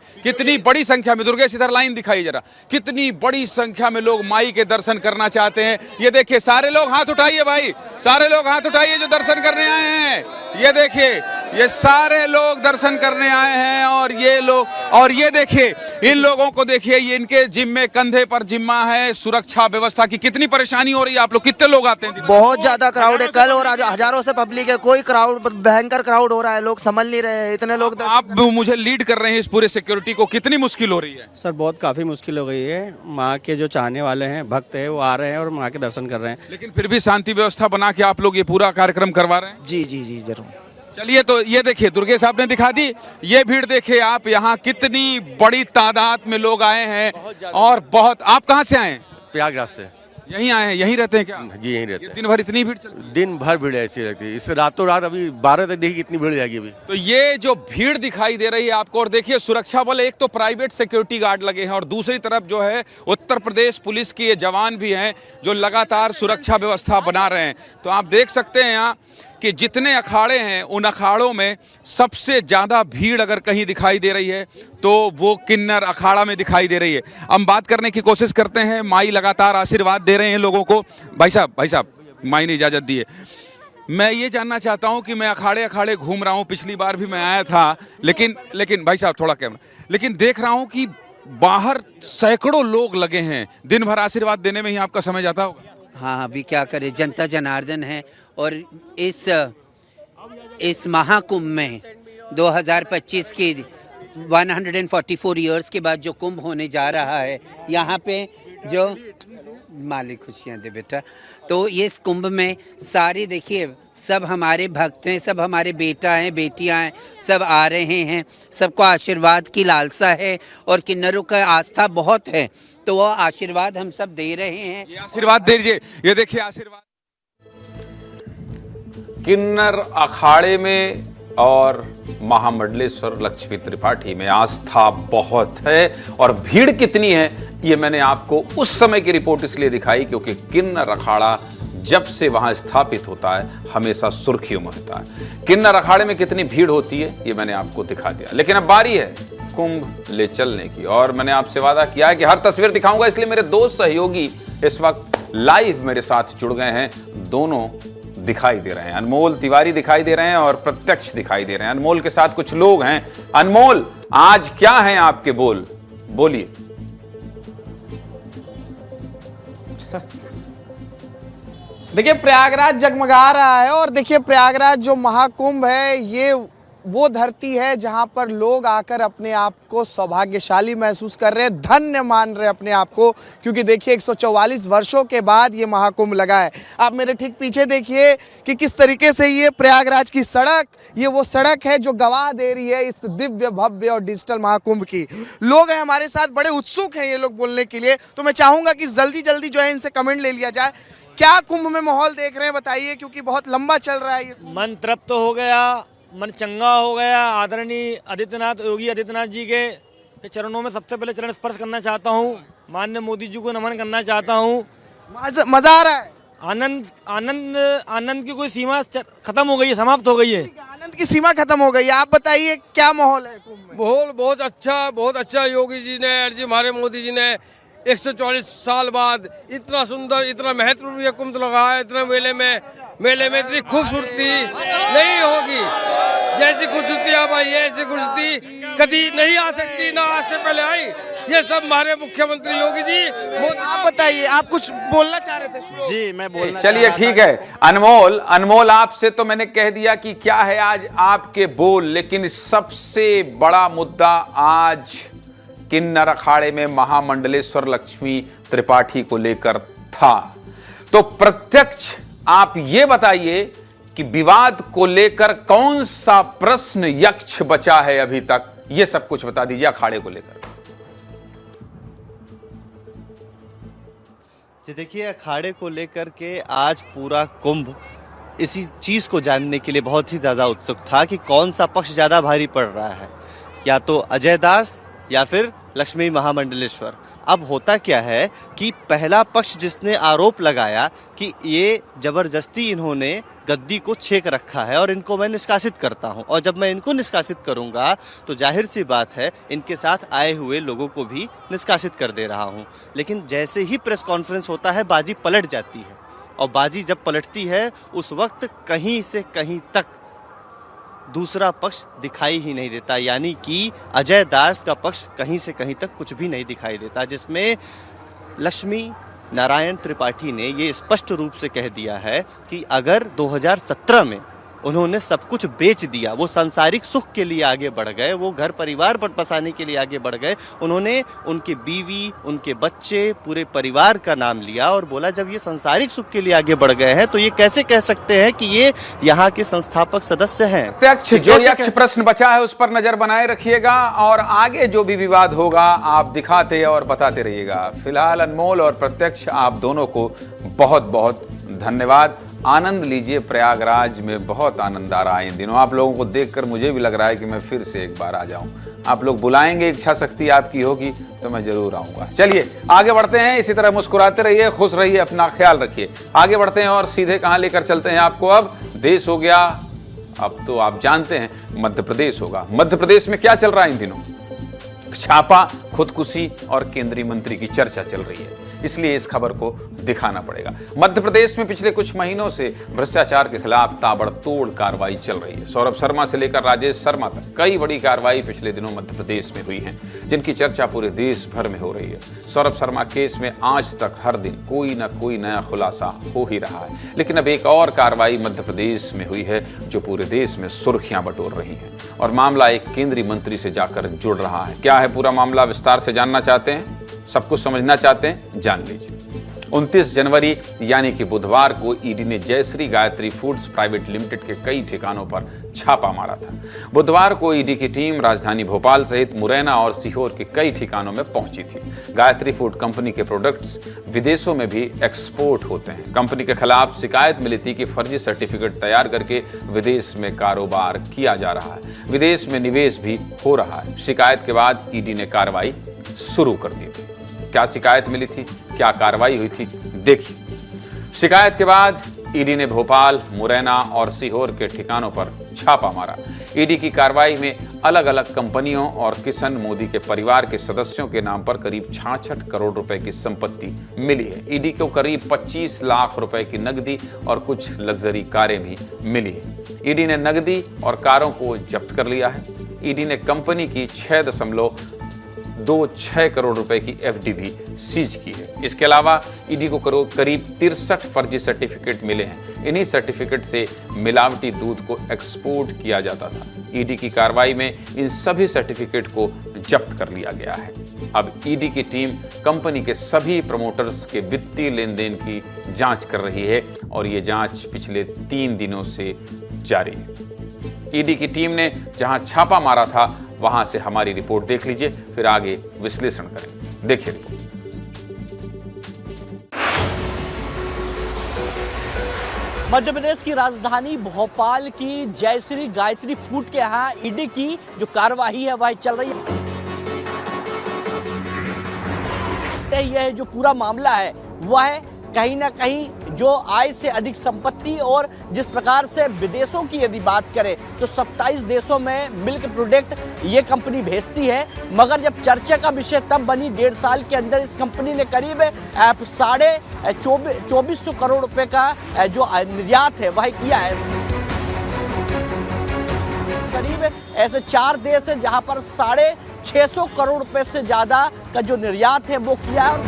S7: दुर्गेश इधर लाइन दिखाई जरा, कितनी बड़ी संख्या में लोग माई के दर्शन करना चाहते हैं। ये देखिए सारे लोग हाथ उठाइए भाई, सारे लोग हाथ उठाइए जो दर्शन करने आए हैं। ये देखिए ये सारे लोग दर्शन करने आए हैं और ये देखिए इन लोगों को देखिए, ये इनके जिम्मे कंधे पर जिम्मा है सुरक्षा व्यवस्था की। कितनी परेशानी हो रही है? आप लोग कितने लोग आते हैं?
S9: बहुत ज्यादा क्राउड है, कल और हजारों से पब्लिक है, कोई क्राउड भयंकर क्राउड हो रहा है, लोग संभल नहीं रहे हैं, इतने लोग।
S7: आप मुझे लीड कर रहे हैं इस पूरे सिक्योरिटी को, कितनी मुश्किल हो रही है?
S10: सर बहुत काफी मुश्किल हो गई है। माँ के जो चाहने वाले हैं, भक्त है, वो आ रहे हैं और माँ के दर्शन कर रहे हैं,
S7: लेकिन फिर भी शांति व्यवस्था बना के आप लोग ये पूरा कार्यक्रम करवा रहे हैं?
S10: जी जी जी जरूर।
S7: चलिए तो ये देखिए दुर्गेश साहब ने दिखा दी, ये भीड़ देखिए आप, यहाँ कितनी बड़ी तादाद में लोग आए हैं और बहुत। आप कहाँ से आए?
S10: प्रयागराज से।
S7: यहीं आए हैं, यहीं रहते हैं क्या?
S11: जी यहीं रहते हैं।
S7: दिन भर इतनी भीड़ चलती है?
S11: दिन भर भीड़ ऐसी रहती है, इससे रातों रात अभी 12 तक देखिए कितनी भीड़ जाएगी अभी।
S7: तो ये जो भीड़ दिखाई दे रही है आपको, और देखिए सुरक्षा बल, एक तो प्राइवेट सिक्योरिटी गार्ड लगे हैं और दूसरी तरफ जो है उत्तर प्रदेश पुलिस के ये जवान भी हैं जो लगातार सुरक्षा व्यवस्था बना रहे हैं। तो आप देख सकते हैं यहाँ कि जितने अखाड़े हैं उन अखाड़ों में सबसे ज़्यादा भीड़ अगर कहीं दिखाई दे रही है तो वो किन्नर अखाड़ा में दिखाई दे रही है। हम बात करने की कोशिश करते हैं, माई लगातार आशीर्वाद दे रहे हैं लोगों को। भाई साहब माई ने इजाज़त दी है। मैं ये जानना चाहता हूँ कि मैं अखाड़े अखाड़े घूम रहा हूँ, पिछली बार भी मैं आया था, लेकिन भाई साहब थोड़ा कैमरा, लेकिन देख रहा हूँ कि बाहर सैकड़ों लोग लगे हैं। दिन भर आशीर्वाद देने में ही आपका समय जाता होगा।
S13: हाँ, अभी क्या करें, जनता जनार्दन है। और इस महाकुंभ में 2025 की 144 ईयर्स के बाद जो कुंभ होने जा रहा है, यहाँ पे जो मालिक खुशियाँ दे बेटा, तो ये इस कुंभ में सारे देखिए सब हमारे भक्त हैं, सब हमारे बेटा हैं, बेटियां हैं, सब आ रहे हैं। सबको आशीर्वाद की लालसा है और किन्नरों का आस्था बहुत है, तो वो आशीर्वाद हम सब दे रहे हैं।
S7: ये आशीर्वाद दे दीजिए, ये देखिए आशीर्वाद।
S1: किन्नर अखाड़े में और महामंडलेश्वर लक्ष्मी त्रिपाठी में आस्था बहुत है, और भीड़ कितनी है ये मैंने आपको उस समय की रिपोर्ट इसलिए दिखाई क्योंकि किन्नर अखाड़ा जब से वहां स्थापित होता है हमेशा सुर्खियों में होता है। किन्नर अखाड़े में कितनी भीड़ होती है ये मैंने आपको दिखा दिया, लेकिन अब बारी है कुंभ ले चलने की, और मैंने आपसे वादा किया है कि हर तस्वीर दिखाऊंगा, इसलिए मेरे दो सहयोगी इस वक्त लाइव मेरे साथ जुड़ गए हैं। दोनों दिखाई दे रहे हैं, अनमोल तिवारी दिखाई दे रहे हैं और प्रत्यक्ष दिखाई दे रहे हैं। अनमोल के साथ कुछ लोग हैं। अनमोल, आज क्या हैं आपके बोल, बोलिए।
S14: देखिए प्रयागराज जगमगा रहा है, और देखिए प्रयागराज जो महाकुंभ है ये वो धरती है जहां पर लोग आकर अपने आप को सौभाग्यशाली महसूस कर रहे हैं, धन्य मान रहे हैं अपने आप को, क्योंकि देखिए 144 वर्षों के बाद ये महाकुंभ लगा है। आप मेरे ठीक पीछे देखिए कि किस तरीके से ये प्रयागराज की सड़क, ये वो सड़क है जो गवाह दे रही है इस दिव्य भव्य और डिजिटल महाकुंभ की। लोग हैं हमारे साथ, बड़े उत्सुक हैं ये लोग बोलने के लिए, तो मैं चाहूँगा कि जल्दी जल्दी जो है इनसे कमेंट ले लिया जाए। क्या कुंभ में माहौल देख रहे हैं बताइए, क्योंकि बहुत लंबा चल रहा है ये।
S22: मन तृप्त हो गया, मन चंगा हो गया। आदरणीय योगी आदित्यनाथ जी के चरणों में सबसे पहले चरण स्पर्श करना चाहता हूँ। माननीय मोदी जी को नमन करना चाहता हूँ।
S14: मजा आ रहा है।
S22: आनंद की कोई सीमा खत्म हो गई है, समाप्त हो गई है।
S14: आनंद की सीमा खत्म हो गई है। आप बताइए क्या माहौल है कुंभ में?
S15: माहौल बहुत अच्छा। योगी जी ने, हमारे मोदी जी ने 144 साल बाद इतना सुंदर, इतना महत्वपूर्ण कुंभ लगाया। इतना मेले में इतनी खूबसूरती नहीं होगी जैसी खूबसूरती अब आई है। ऐसी खूबसूरती कभी नहीं आ सकती, ना आज से पहले आई। ये सब हमारे मुख्यमंत्री योगी जी।
S14: आप बताइए, आप कुछ बोलना चाह रहे थे?
S15: जी मैं बोलना
S1: चलिए ठीक है। अनमोल आपसे तो मैंने कह दिया कि क्या है आज आपके बोल, लेकिन सबसे बड़ा मुद्दा आज किन्नर अखाड़े में महामंडलेश्वर लक्ष्मी त्रिपाठी को लेकर था। तो प्रत्यक्ष आप ये बताइए कि विवाद को लेकर कौन सा प्रश्न यक्ष बचा है अभी तक, ये सब कुछ बता दीजिए अखाड़े को लेकर।
S5: जी देखिए, अखाड़े को लेकर के आज पूरा कुंभ इसी चीज को जानने के लिए बहुत ही ज्यादा उत्सुक था कि कौन सा पक्ष ज्यादा भारी पड़ रहा है, या तो अजय दास या फिर लक्ष्मी महामंडलेश्वर। अब होता क्या है कि पहला पक्ष जिसने आरोप लगाया कि ये जबरदस्ती इन्होंने गद्दी को छेक रखा है और इनको मैं निष्कासित करता हूं, और जब मैं इनको निष्कासित करूंगा तो जाहिर सी बात है इनके साथ आए हुए लोगों को भी निष्कासित कर दे रहा हूं। लेकिन जैसे ही प्रेस कॉन्फ्रेंस होता है बाजी पलट जाती है, और बाजी जब पलटती है उस वक्त कहीं से कहीं तक दूसरा पक्ष दिखाई ही नहीं देता, यानी कि अजय दास का पक्ष कहीं से कहीं तक कुछ भी नहीं दिखाई देता, जिसमें लक्ष्मी नारायण त्रिपाठी ने ये स्पष्ट रूप से कह दिया है कि अगर 2017 में उन्होंने सब कुछ बेच दिया। वो सांसारिक सुख के लिए आगे बढ़ गए, वो घर परिवार पर बसाने के लिए आगे बढ़ गए। उन्होंने उनकी बीवी, उनके बच्चे, पूरे परिवार का नाम लिया और बोला जब ये सांसारिक सुख के लिए आगे बढ़ गए हैं तो ये कैसे कह सकते हैं कि ये यहाँ के संस्थापक सदस्य हैं।
S1: प्रत्यक्ष जो यक्ष प्रश्न बचा है उस पर नजर बनाए रखिएगा और आगे जो भी विवाद होगा आप दिखाते और बताते रहिएगा। फिलहाल अनमोल और प्रत्यक्ष आप दोनों को बहुत बहुत धन्यवाद। आनंद लीजिए, प्रयागराज में बहुत आनंद आ रहा है इन दिनों। आप लोगों को देखकर मुझे भी लग रहा है कि मैं फिर से एक बार आ जाऊं। आप लोग बुलाएंगे, इच्छा शक्ति आपकी होगी तो मैं जरूर आऊंगा। चलिए आगे बढ़ते हैं, इसी तरह मुस्कुराते रहिए, खुश रहिए, अपना ख्याल रखिए। आगे बढ़ते हैं और सीधे कहां लेकर चलते हैं आपको। अब देश हो गया, अब तो आप जानते हैं मध्य प्रदेश होगा। मध्य प्रदेश में क्या चल रहा है इन दिनों? छापा, खुदकुशी और केंद्रीय मंत्री की चर्चा चल रही है, इसलिए इस खबर को दिखाना पड़ेगा। मध्य प्रदेश में पिछले कुछ महीनों से भ्रष्टाचार के खिलाफ ताबड़तोड़ कार्रवाई चल रही है। सौरभ शर्मा से लेकर राजेश शर्मा तक कई बड़ी कार्रवाई पिछले दिनों मध्य प्रदेश में हुई है, जिनकी चर्चा पूरे देश भर में हो रही है। सौरभ शर्मा केस में आज तक हर दिन कोई न कोई नया खुलासा हो ही रहा है, लेकिन अब एक और कार्रवाई मध्य प्रदेश में हुई है जो पूरे देश में सुर्खियां बटोर रही है और मामला एक केंद्रीय मंत्री से जाकर जुड़ रहा है। क्या है पूरा मामला, विस्तार से जानना चाहते हैं, सब कुछ समझना चाहते हैं, जान लीजिए। 29 जनवरी यानी कि बुधवार को ईडी ने Jayashree Gayatri Foods Private Limited के कई ठिकानों पर छापा मारा था। बुधवार को ईडी की टीम राजधानी भोपाल सहित मुरैना और सीहोर के कई ठिकानों में पहुंची थी। गायत्री फूड कंपनी के प्रोडक्ट्स विदेशों में भी एक्सपोर्ट होते हैं। कंपनी के खिलाफ शिकायत मिली थी कि फर्जी सर्टिफिकेट तैयार करके विदेश में कारोबार किया जा रहा है, विदेश में निवेश भी हो रहा है। शिकायत के बाद ईडी ने कार्रवाई शुरू कर दी थी। क्या शिकायत मिली थी, क्या कार्रवाई हुई थी, देखिए। शिकायत के बाद ईडी ने भोपाल, मुरैना और सीहोर के ठिकानों पर छापा मारा। ईडी की कार्रवाई में अलग अलग कंपनियों और किशन मोदी के परिवार के सदस्यों के नाम पर करीब 66 करोड़ रुपए की संपत्ति मिली है। ईडी को करीब 25 लाख रुपए की नकदी और कुछ लग्जरी कारें भी मिली है। ईडी ने नकदी और कारों को जब्त कर लिया है। ईडी ने कंपनी की 6.26 करोड़ रुपए की एफडी भी सीज की है। इसके अलावा ईडी को करीब 63 फर्जी सर्टिफिकेट मिले हैं। इन्हीं सर्टिफिकेट से मिलावटी दूध को एक्सपोर्ट किया जाता था। ईडी की कार्रवाई में इन सभी सर्टिफिकेट को जब्त कर लिया गया है। अब ईडी की टीम कंपनी के सभी प्रमोटर्स के वित्तीय लेन देन की जांच कर रही है और ये जांच पिछले 3 दिनों से जारी है। ईडी की टीम ने जहां छापा मारा था वहां से हमारी रिपोर्ट देख लीजिए, फिर आगे विश्लेषण करेंगे। देखिए रिपोर्ट।
S4: मध्य प्रदेश की राजधानी भोपाल की जयश्री गायत्री फूड के यहाँ ईडी की जो कार्यवाही है वह चल रही है। यह जो पूरा मामला है वह कहीं ना कहीं जो आय से अधिक संपत्ति और जिस प्रकार से विदेशों की यदि बात करें तो 27 देशों में मिल्क प्रोडक्ट ये कंपनी भेजती है, मगर जब चर्चा का विषय तब बनी 1.5 साल के अंदर इस कंपनी ने करीब 2400 करोड़ रुपए का जो निर्यात है वह किया है। करीब ऐसे 4 देश है जहां पर 650 करोड़ रुपए से ज्यादा का जो निर्यात है वो किया है।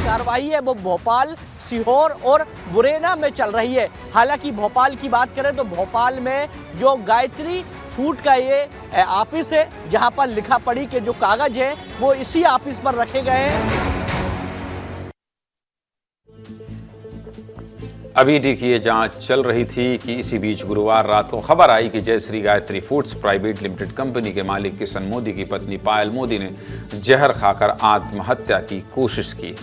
S4: कार्रवाई है वो भोपाल, सीहोर और मुरैना में चल रही है। हालांकि भोपाल की बात करें तो भोपाल में जो गायत्री फूड का ये ऑफिस है जहां पर लिखा पढ़ी के जो कागज है वो इसी ऑफिस पर रखे गए हैं।
S1: अभी ईडी की ये जांच चल रही थी कि इसी बीच गुरुवार रात को खबर आई कि Jayashree Gayatri Foods Private Limited company के मालिक किशन मोदी की पत्नी पायल मोदी ने जहर खाकर आत्महत्या की कोशिश की।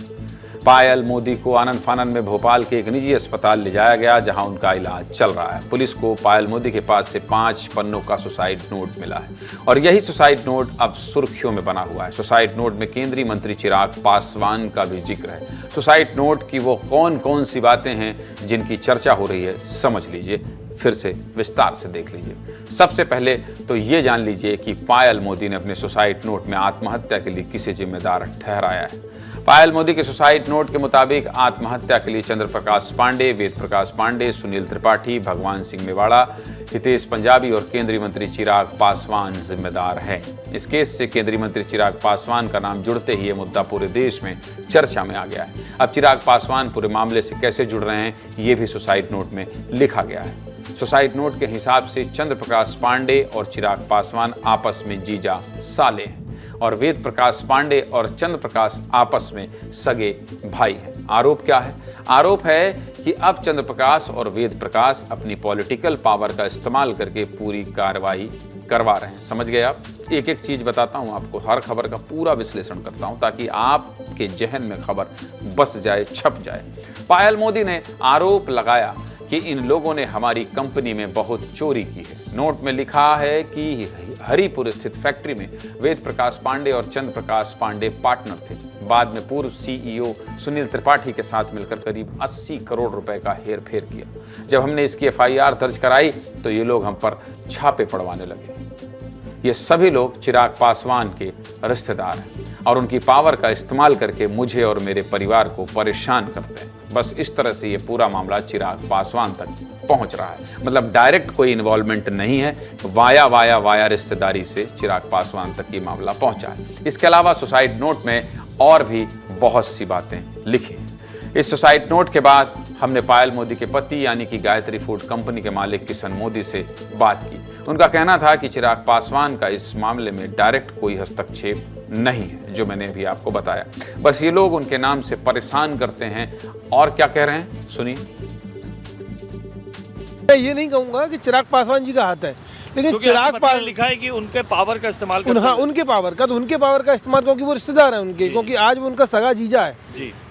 S1: पायल मोदी को आनन फानन में भोपाल के एक निजी अस्पताल ले जाया गया जहां उनका इलाज चल रहा है। पुलिस को पायल मोदी के पास से 5 पन्नों का सुसाइड नोट मिला है और यही सुसाइड नोट अब सुर्खियों में बना हुआ है। सुसाइड नोट में केंद्रीय मंत्री चिराग पासवान का भी जिक्र है। सुसाइड नोट की वो कौन कौन सी बातें हैं जिनकी चर्चा हो रही है, समझ लीजिए, फिर से विस्तार से देख लीजिए। सबसे पहले तो ये जान लीजिए कि पायल मोदी ने अपने सुसाइड नोट में आत्महत्या के लिए किसे जिम्मेदार ठहराया है। पायल मोदी के सुसाइड नोट के मुताबिक आत्महत्या के लिए चंद्र प्रकाश पांडे, वेद प्रकाश पांडे, सुनील त्रिपाठी, भगवान सिंह मेवाड़ा, हितेश पंजाबी और केंद्रीय मंत्री चिराग पासवान जिम्मेदार हैं। इस केस से केंद्रीय मंत्री चिराग पासवान का नाम जुड़ते ही ये मुद्दा पूरे देश में चर्चा में आ गया है। अब चिराग पासवान पूरे मामले से कैसे जुड़ रहे हैं, ये भी सुसाइड नोट में लिखा गया है। सुसाइड नोट के हिसाब से चंद्र प्रकाश पांडे और चिराग पासवान आपस में जीजा साले हैं और वेद प्रकाश पांडे और चंद्र प्रकाश आपस में सगे भाई हैं। आरोप क्या है? आरोप है कि अब चंद्र प्रकाश और वेद प्रकाश अपनी पॉलिटिकल पावर का इस्तेमाल करके पूरी कार्रवाई करवा रहे हैं। समझ गए आप? एक एक चीज बताता हूं आपको, हर खबर का पूरा विश्लेषण करता हूं ताकि आपके जहन में खबर बस जाए, छप जाए। पायल मोदी ने आरोप लगाया कि इन लोगों ने हमारी कंपनी में बहुत चोरी की है। नोट में लिखा है कि हरिपुर स्थित फैक्ट्री में वेद प्रकाश पांडे और चंद्र प्रकाश पांडे पार्टनर थे। बाद में पूर्व सीईओ सुनील त्रिपाठी के साथ मिलकर करीब 80 करोड़ रुपए का हेरफेर किया। जब हमने इसकी एफआईआर दर्ज कराई तो ये लोग हम पर छापे पड़वाने लगे। ये सभी लोग चिराग पासवान के रिश्तेदार हैं और उनकी पावर का इस्तेमाल करके मुझे और मेरे परिवार को परेशान करते हैं। बस इस तरह से ये पूरा मामला चिराग पासवान तक पहुंच रहा है। मतलब डायरेक्ट कोई इन्वॉल्वमेंट नहीं है, वाया रिश्तेदारी से चिराग पासवान तक ये मामला पहुंचा है। इसके अलावा सुसाइड नोट में और भी बहुत सी बातें लिखी हैं। इस सुसाइड नोट के बाद हमने पायल मोदी के पति यानी कि गायत्री फूड कंपनी के मालिक किशन मोदी से बात की। उनका कहना था कि चिराग पासवान का इस मामले में डायरेक्ट कोई हस्तक्षेप नहीं है, जो मैंने अभी आपको बताया। बस ये लोग उनके नाम से परेशान करते हैं। और क्या कह रहे हैं, सुनिए।
S3: मैं ये नहीं कहूंगा कि चिराग पासवान जी का हाथ है, लेकिन चिराग पासवान
S22: लिखा है कि उनके पावर का इस्तेमाल
S3: उनके पावर का, तो उनके पावर का इस्तेमाल क्योंकि वो रिश्तेदार है उनके, क्योंकि आज वो उनका सगा जीजा है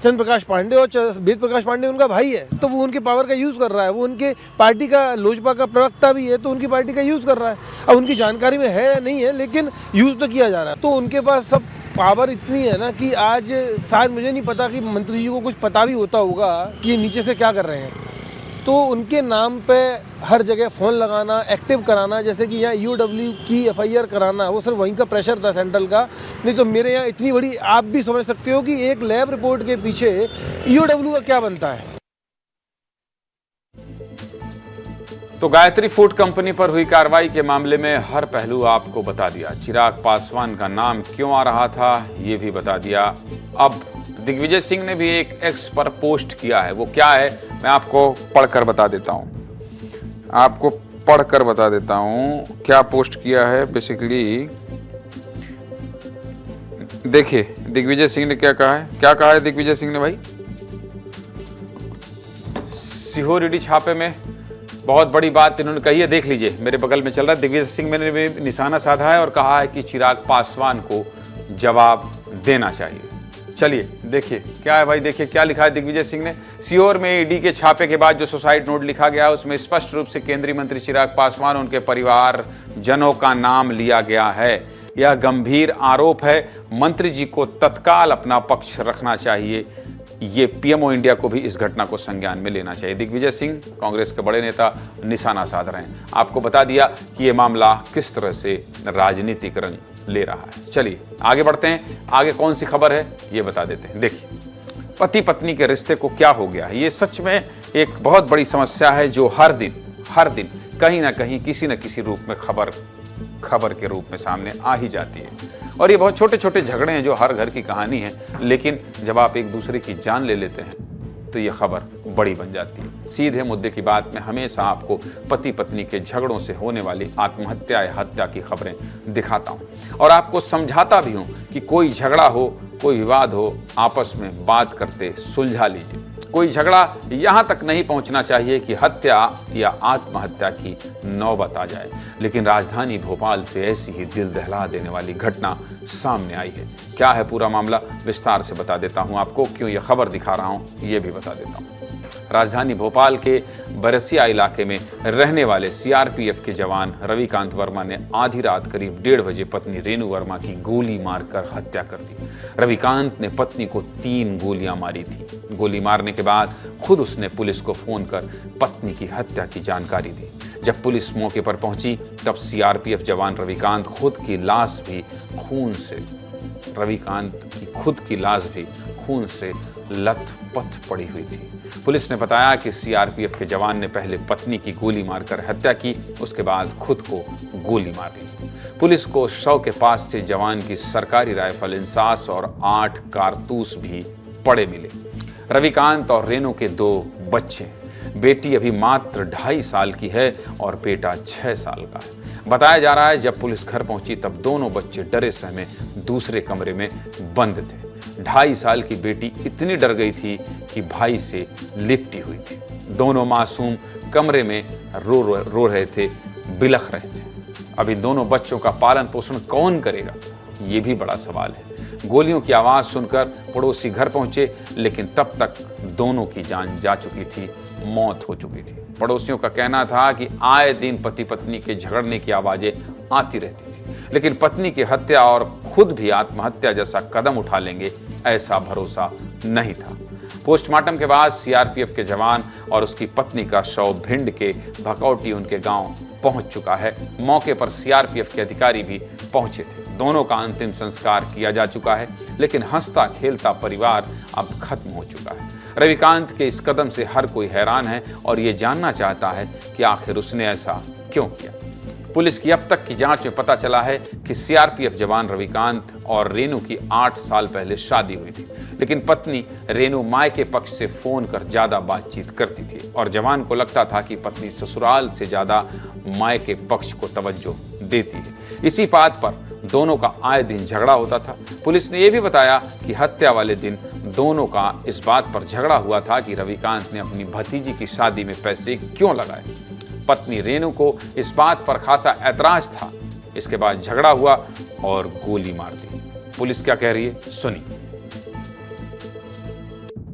S3: चंद्र प्रकाश पांडे और वेद प्रकाश पांडे उनका भाई है, तो वो उनके पावर का यूज कर रहा है। वो उनके पार्टी का, लोजपा का प्रवक्ता भी है, तो उनकी पार्टी का यूज कर रहा है। अब उनकी जानकारी में है या नहीं है, लेकिन यूज तो किया जा रहा है। तो उनके पास सब पावर इतनी है ना कि आज शायद मुझे नहीं पता कि मंत्री जी को कुछ पता भी होता होगा कि ये नीचे से क्या कर रहे हैं। तो उनके नाम पे हर जगह फ़ोन लगाना, एक्टिव कराना, जैसे कि यहाँ ईओडब्ल्यू की एफआईआर कराना, वो सिर्फ वहीं का प्रेशर था सेंट्रल का। नहीं तो मेरे यहाँ इतनी बड़ी, आप भी समझ सकते हो कि एक लैब रिपोर्ट के पीछे ईओडब्ल्यू का क्या बनता है।
S1: तो गायत्री फूड कंपनी पर हुई कार्रवाई के मामले में हर पहलू आपको बता दिया। चिराग पासवान का नाम क्यों आ रहा था, ये भी बता दिया। अब दिग्विजय सिंह ने भी एक एक्स पर पोस्ट किया है। वो क्या है, मैं आपको पढ़कर बता देता हूं। क्या पोस्ट किया है बेसिकली, देखिए दिग्विजय सिंह ने क्या कहा है दिग्विजय सिंह ने भाई। सीहोर ईडी छापे में बहुत बड़ी बात इन्होंने कही है, देख लीजिए मेरे बगल में चल रहा है। दिग्विजय सिंह ने भी निशाना साधा है और कहा है कि चिराग पासवान को जवाब देना चाहिए। चलिए देखिए क्या है भाई, देखिए क्या लिखा है दिग्विजय सिंह ने। सीहोर में ईडी के छापे के बाद जो सुसाइड नोट लिखा गया उसमें स्पष्ट रूप से केंद्रीय मंत्री चिराग पासवान, उनके परिवार जनों का नाम लिया गया है। यह गंभीर आरोप है। मंत्री जी को तत्काल अपना पक्ष रखना चाहिए। ये पीएमओ इंडिया को भी इस घटना को संज्ञान में लेना चाहिए। दिग्विजय सिंह कांग्रेस के बड़े नेता निशाना साध रहे हैं। आपको बता दिया कि ये मामला किस तरह से राजनीतिक रंग ले रहा है। चलिए आगे बढ़ते हैं। आगे कौन सी खबर है ये बता देते हैं। देखिए पति पत्नी के रिश्ते को क्या हो गया है, ये सच में एक बहुत बड़ी समस्या है जो हर दिन कहीं ना कहीं किसी न किसी रूप में खबर के रूप में सामने आ ही जाती है। और ये बहुत छोटे छोटे झगड़े हैं जो हर घर की कहानी है, लेकिन जब आप एक दूसरे की जान ले लेते हैं तो ये खबर बड़ी बन जाती है। सीधे मुद्दे की बात में हमेशा आपको पति पत्नी के झगड़ों से होने वाली आत्महत्या या हत्या की खबरें दिखाता हूं और आपको समझाता भी हूं कि कोई झगड़ा हो, कोई विवाद हो, आपस में बात करते सुलझा लीजिए। कोई झगड़ा यहां तक नहीं पहुंचना चाहिए कि हत्या या आत्महत्या की नौबत आ जाए। लेकिन राजधानी भोपाल से ऐसी ही दिल दहला देने वाली घटना सामने आई है। क्या है पूरा मामला, विस्तार से बता देता हूं आपको। क्यों यह खबर दिखा रहा हूं ये भी बता देता हूं। राजधानी भोपाल के बरसिया इलाके में रहने वाले सीआरपीएफ के जवान रविकांत वर्मा ने आधी रात करीब 1:30 बजे पत्नी रेणु वर्मा की गोली मारकर हत्या कर दी। रविकांत ने पत्नी को 3 गोलियां मारी थी। गोली मारने के बाद खुद उसने पुलिस को फोन कर पत्नी की हत्या की जानकारी दी। जब पुलिस मौके पर पहुंची तब सीआरपीएफ जवान रविकांत खुद की लाश भी खून खून से लथपथ पड़ी हुई थी। पुलिस ने बताया कि सीआरपीएफ के जवान ने पहले पत्नी की गोली मारकर हत्या की, उसके बाद खुद को गोली मार ली। पुलिस को शव के पास से जवान की सरकारी राइफल, इंसास और 8 कारतूस भी पड़े मिले। रविकांत और रेनू के 2 बच्चे, बेटी अभी मात्र 2.5 साल की है और बेटा 6 साल का है। बताया जा रहा है जब पुलिस घर पहुंची तब दोनों बच्चे डरे सहमे दूसरे कमरे में बंद थे। 2.5 साल की बेटी इतनी डर गई थी कि भाई से लिपटी हुई थी। दोनों मासूम कमरे में रो रहे थे, बिलख रहे थे। अब इन दोनों बच्चों का पालन पोषण कौन करेगा, ये भी बड़ा सवाल है। गोलियों की आवाज सुनकर पड़ोसी घर पहुंचे, लेकिन तब तक दोनों की जान जा चुकी थी, मौत हो चुकी थी। पड़ोसियों का कहना था कि आए दिन पति पत्नी के झगड़ने की आवाजें आती रहती थी, लेकिन पत्नी की हत्या और खुद भी आत्महत्या जैसा कदम उठा लेंगे, ऐसा भरोसा नहीं था। पोस्टमार्टम के बाद सीआरपीएफ के जवान और उसकी पत्नी का शव भिंड के भकौटी उनके गांव पहुंच चुका है। मौके पर सीआरपीएफ के अधिकारी भी पहुंचे थे। दोनों का अंतिम संस्कार किया जा चुका है, लेकिन हंसता खेलता परिवार अब खत्म हो चुका है। रविकांत के इस कदम से हर कोई हैरान है और ये जानना चाहता है कि आखिर उसने ऐसा क्यों किया। पुलिस की अब तक की जांच में पता चला है कि सीआरपीएफ जवान रविकांत और रेनू की 8 साल पहले शादी हुई थी, लेकिन पत्नी रेनू मायके पक्ष से फोन कर ज्यादा बातचीत करती थी और जवान को लगता था कि पत्नी ससुराल से ज्यादा मायके पक्ष को तवज्जो देती है। इसी बात पर दोनों का आए दिन झगड़ा होता था। पुलिस ने यह भी बताया कि हत्या वाले दिन दोनों का इस बात पर झगड़ा हुआ था कि रविकांत ने अपनी भतीजी की शादी में पैसे क्यों लगाए। पत्नी रेनू को इस बात पर खासा ऐतराज था। इसके बाद झगड़ा हुआ और गोली मार दी। पुलिस क्या कह रही है, सुनिए।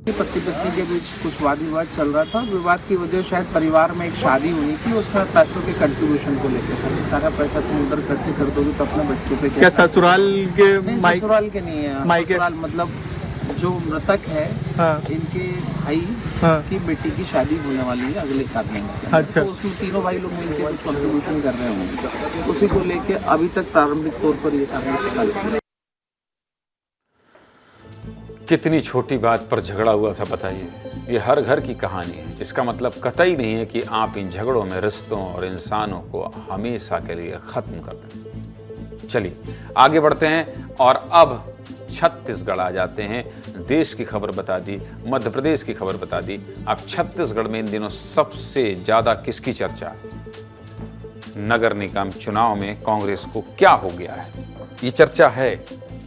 S8: पति पत्नी के बीच कुछ वाद विवाद चल रहा था। विवाद की वजह शायद परिवार में एक शादी हुई थी, उसमें पैसों के कंट्रीब्यूशन को लेकर था। सारा पैसा तुम उधर खर्च कर दोगे तो अपने बच्चों पे क्या?
S14: ससुराल के?
S8: ससुराल के नहीं है, ससुराल मतलब जो मृतक है, हाँ। इनके भाई, हाँ। की बेटी की शादी होने वाली है अगले 7 महीने। अच्छा। तो उसमें तीनों भाई लोग मिलकर कुछ कंट्रीब्यूशन कर रहे होंगे, उसी को लेके अभी तक प्रारंभिक तौर पर ये कार्य।
S1: कितनी छोटी बात पर झगड़ा हुआ था बताइए। ये हर घर की कहानी है। इसका मतलब कतई नहीं है कि आप इन झगड़ों में रिश्तों और इंसानों को हमेशा के लिए खत्म कर दें। चलिए आगे बढ़ते हैं और अब छत्तीसगढ़ आ जाते हैं। देश की खबर बता दी, मध्य प्रदेश की खबर बता दी। अब छत्तीसगढ़ में इन दिनों सबसे ज्यादा किसकी चर्चा? नगर निगम चुनाव में कांग्रेस को क्या हो गया है, ये चर्चा है।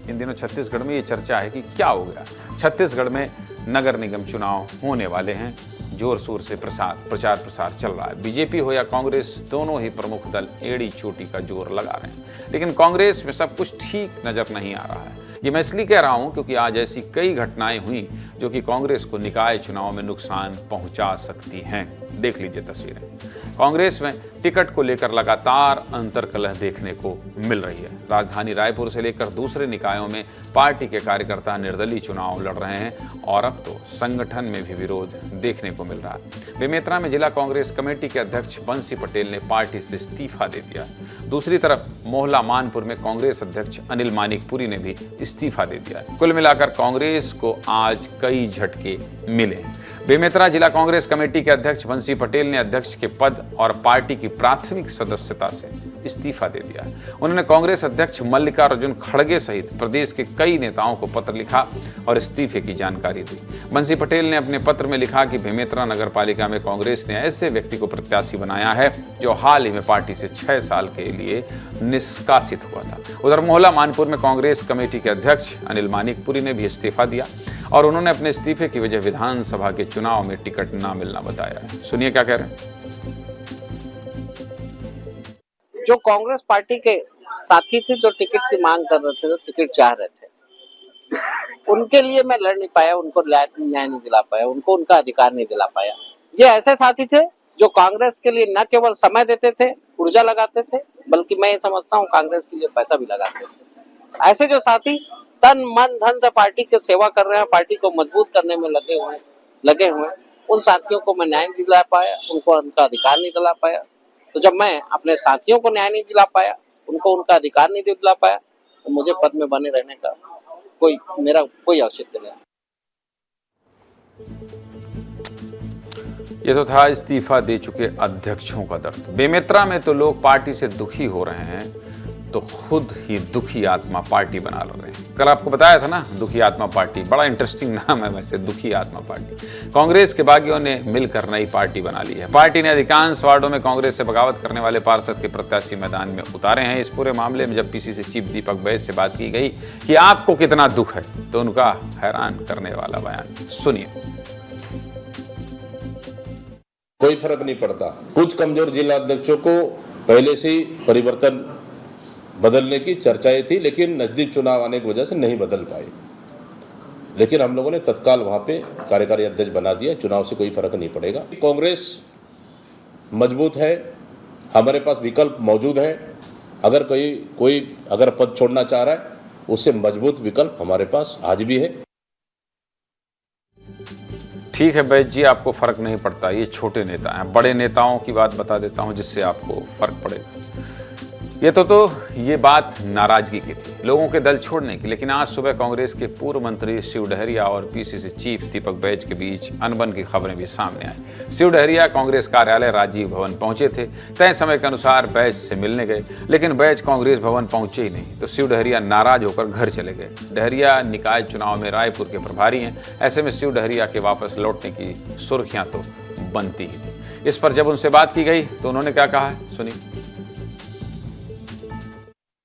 S1: इन दिनों छत्तीसगढ़ में ये चर्चा है कि क्या हो गया। छत्तीसगढ़ में नगर निगम चुनाव होने वाले हैं। जोर शोर से प्रचार प्रसार चल रहा है। बीजेपी हो या कांग्रेस, दोनों ही प्रमुख दल एड़ी चोटी का जोर लगा रहे हैं, लेकिन कांग्रेस में सब कुछ ठीक नजर नहीं आ रहा है। ये मैं इसलिए कह रहा हूं क्योंकि आज ऐसी कई घटनाएं हुई जो कि कांग्रेस को निकाय चुनाव में नुकसान पहुंचा सकती हैं। देख लीजिए तस्वीरें। कांग्रेस में टिकट को लेकर लगातार अंतर्कलह देखने को मिल रही है। राजधानी रायपुर से लेकर दूसरे निकायों में पार्टी के कार्यकर्ता निर्दलीय चुनाव लड़ रहे हैं और अब तो संगठन में भी विरोध देखने को मिल रहा है। बेमेतरा में जिला कांग्रेस कमेटी के अध्यक्ष बंसी पटेल ने पार्टी से इस्तीफा दे दिया। दूसरी तरफ मोहला मानपुर में कांग्रेस अध्यक्ष अनिल मानिकपुरी ने भी इस्तीफा दे दिया। कुल मिलाकर कांग्रेस को आज कई झटके मिले। बेमेतरा जिला कांग्रेस कमेटी के अध्यक्ष बंसी पटेल ने अध्यक्ष के पद और पार्टी की प्राथमिक सदस्यता से इस्तीफा दे दिया। उन्होंने कांग्रेस अध्यक्ष मल्लिकार्जुन खड़गे सहित प्रदेश के कई नेताओं को पत्र लिखा और इस्तीफे की जानकारी दी। बंसी पटेल ने अपने पत्र में लिखा कि बेमेतरा नगर पालिका में कांग्रेस ने ऐसे व्यक्ति को प्रत्याशी बनाया है जो हाल ही में पार्टी से 6 साल के लिए निष्कासित हुआ था। उधर मोहला मानपुर में कांग्रेस कमेटी के अध्यक्ष अनिल मानिकपुरी ने भी इस्तीफा दिया और उन्होंने अपने इस्तीफे की वजह विधानसभा के चुनाव में टिकट ना मिलना बताया है। सुनिए क्या कह रहे हैं।
S16: जो कांग्रेस पार्टी के साथी थे जो टिकट की मांग कर रहे थे, जो टिकट चाह रहे थे, उनके लिए मैं लड़ नहीं पाया, उनको न्याय नहीं दिला पाया, उनको उनका अधिकार नहीं दिला पाया। ये ऐसे साथी थे जो कांग्रेस के लिए न केवल समय देते थे, ऊर्जा लगाते थे, बल्कि मैं ये समझता हूँ कांग्रेस के लिए पैसा भी लगाते थे। ऐसे जो साथी तन मन धन से पार्टी की सेवा कर रहे हैं, पार्टी को मजबूत करने में लगे हुए उन साथियों को मैं न्याय नहीं दिला पाया, उनको उनका अधिकार नहीं दिला पाया। तो जब मैं अपने साथियों को न्याय नहीं दिला पाया, उनको उनका अधिकार नहीं दिला पाया, तो मुझे पद में बने रहने का मेरा कोई औचित्य नहीं।
S1: ये तो था इस्तीफा दे चुके अध्यक्षों का दर्द। बेमेतरा में तो लोग पार्टी से दुखी हो रहे हैं तो खुद ही दुखी आत्मा पार्टी बना रहे हैं। कल आपको बताया था ना, दुखी आत्मा पार्टी, बड़ा इंटरेस्टिंग नाम है वैसे, दुखी आत्मा पार्टी। कांग्रेस के बागियों ने मिलकर नई पार्टी बना ली है। पार्टी ने अधिकांश वार्डों में कांग्रेस से बगावत करने वाले पार्षद के प्रत्याशी मैदान में उतारे हैं। इस पूरे मामले में जब पीसीसी चीफ दीपक बैज से बात की गई कि आपको कितना दुख है, तो उनका हैरान करने वाला बयान सुनिए।
S17: कोई फर्क नहीं पड़ता। कुछ कमजोर जिला अध्यक्षों को पहले से ही परिवर्तन बदलने की चर्चाएं थी, लेकिन नजदीक चुनाव आने की वजह से नहीं बदल पाए। लेकिन हम लोगों ने तत्काल वहां पे कार्यकारी अध्यक्ष बना दिया। चुनाव से कोई फर्क नहीं पड़ेगा। कांग्रेस मजबूत है, हमारे पास विकल्प मौजूद है। अगर कोई अगर पद छोड़ना चाह रहा है, उससे मजबूत विकल्प हमारे पास आज भी है।
S1: ठीक है बैज जी, आपको फर्क नहीं पड़ता, ये छोटे नेता हैं। बड़े नेताओं की बात बता देता हूं जिससे आपको फर्क पड़ेगा। ये बात नाराजगी की थी, लोगों के दल छोड़ने की। लेकिन आज सुबह कांग्रेस के पूर्व मंत्री शिव डहरिया और पीसीसी चीफ दीपक बैज के बीच अनबन की खबरें भी सामने आई। शिव डहरिया कांग्रेस कार्यालय राजीव भवन पहुंचे थे, तय समय के अनुसार बैज से मिलने गए, लेकिन बैज कांग्रेस भवन पहुंचे ही नहीं, तो शिव डहरिया नाराज होकर घर चले गए। डहरिया निकाय चुनाव में रायपुर के प्रभारी हैं, ऐसे में शिव डहरिया के वापस लौटने की सुर्खियां तो बनती ही थी। इस पर जब उनसे बात की गई तो उन्होंने क्या कहा है, सुनिए।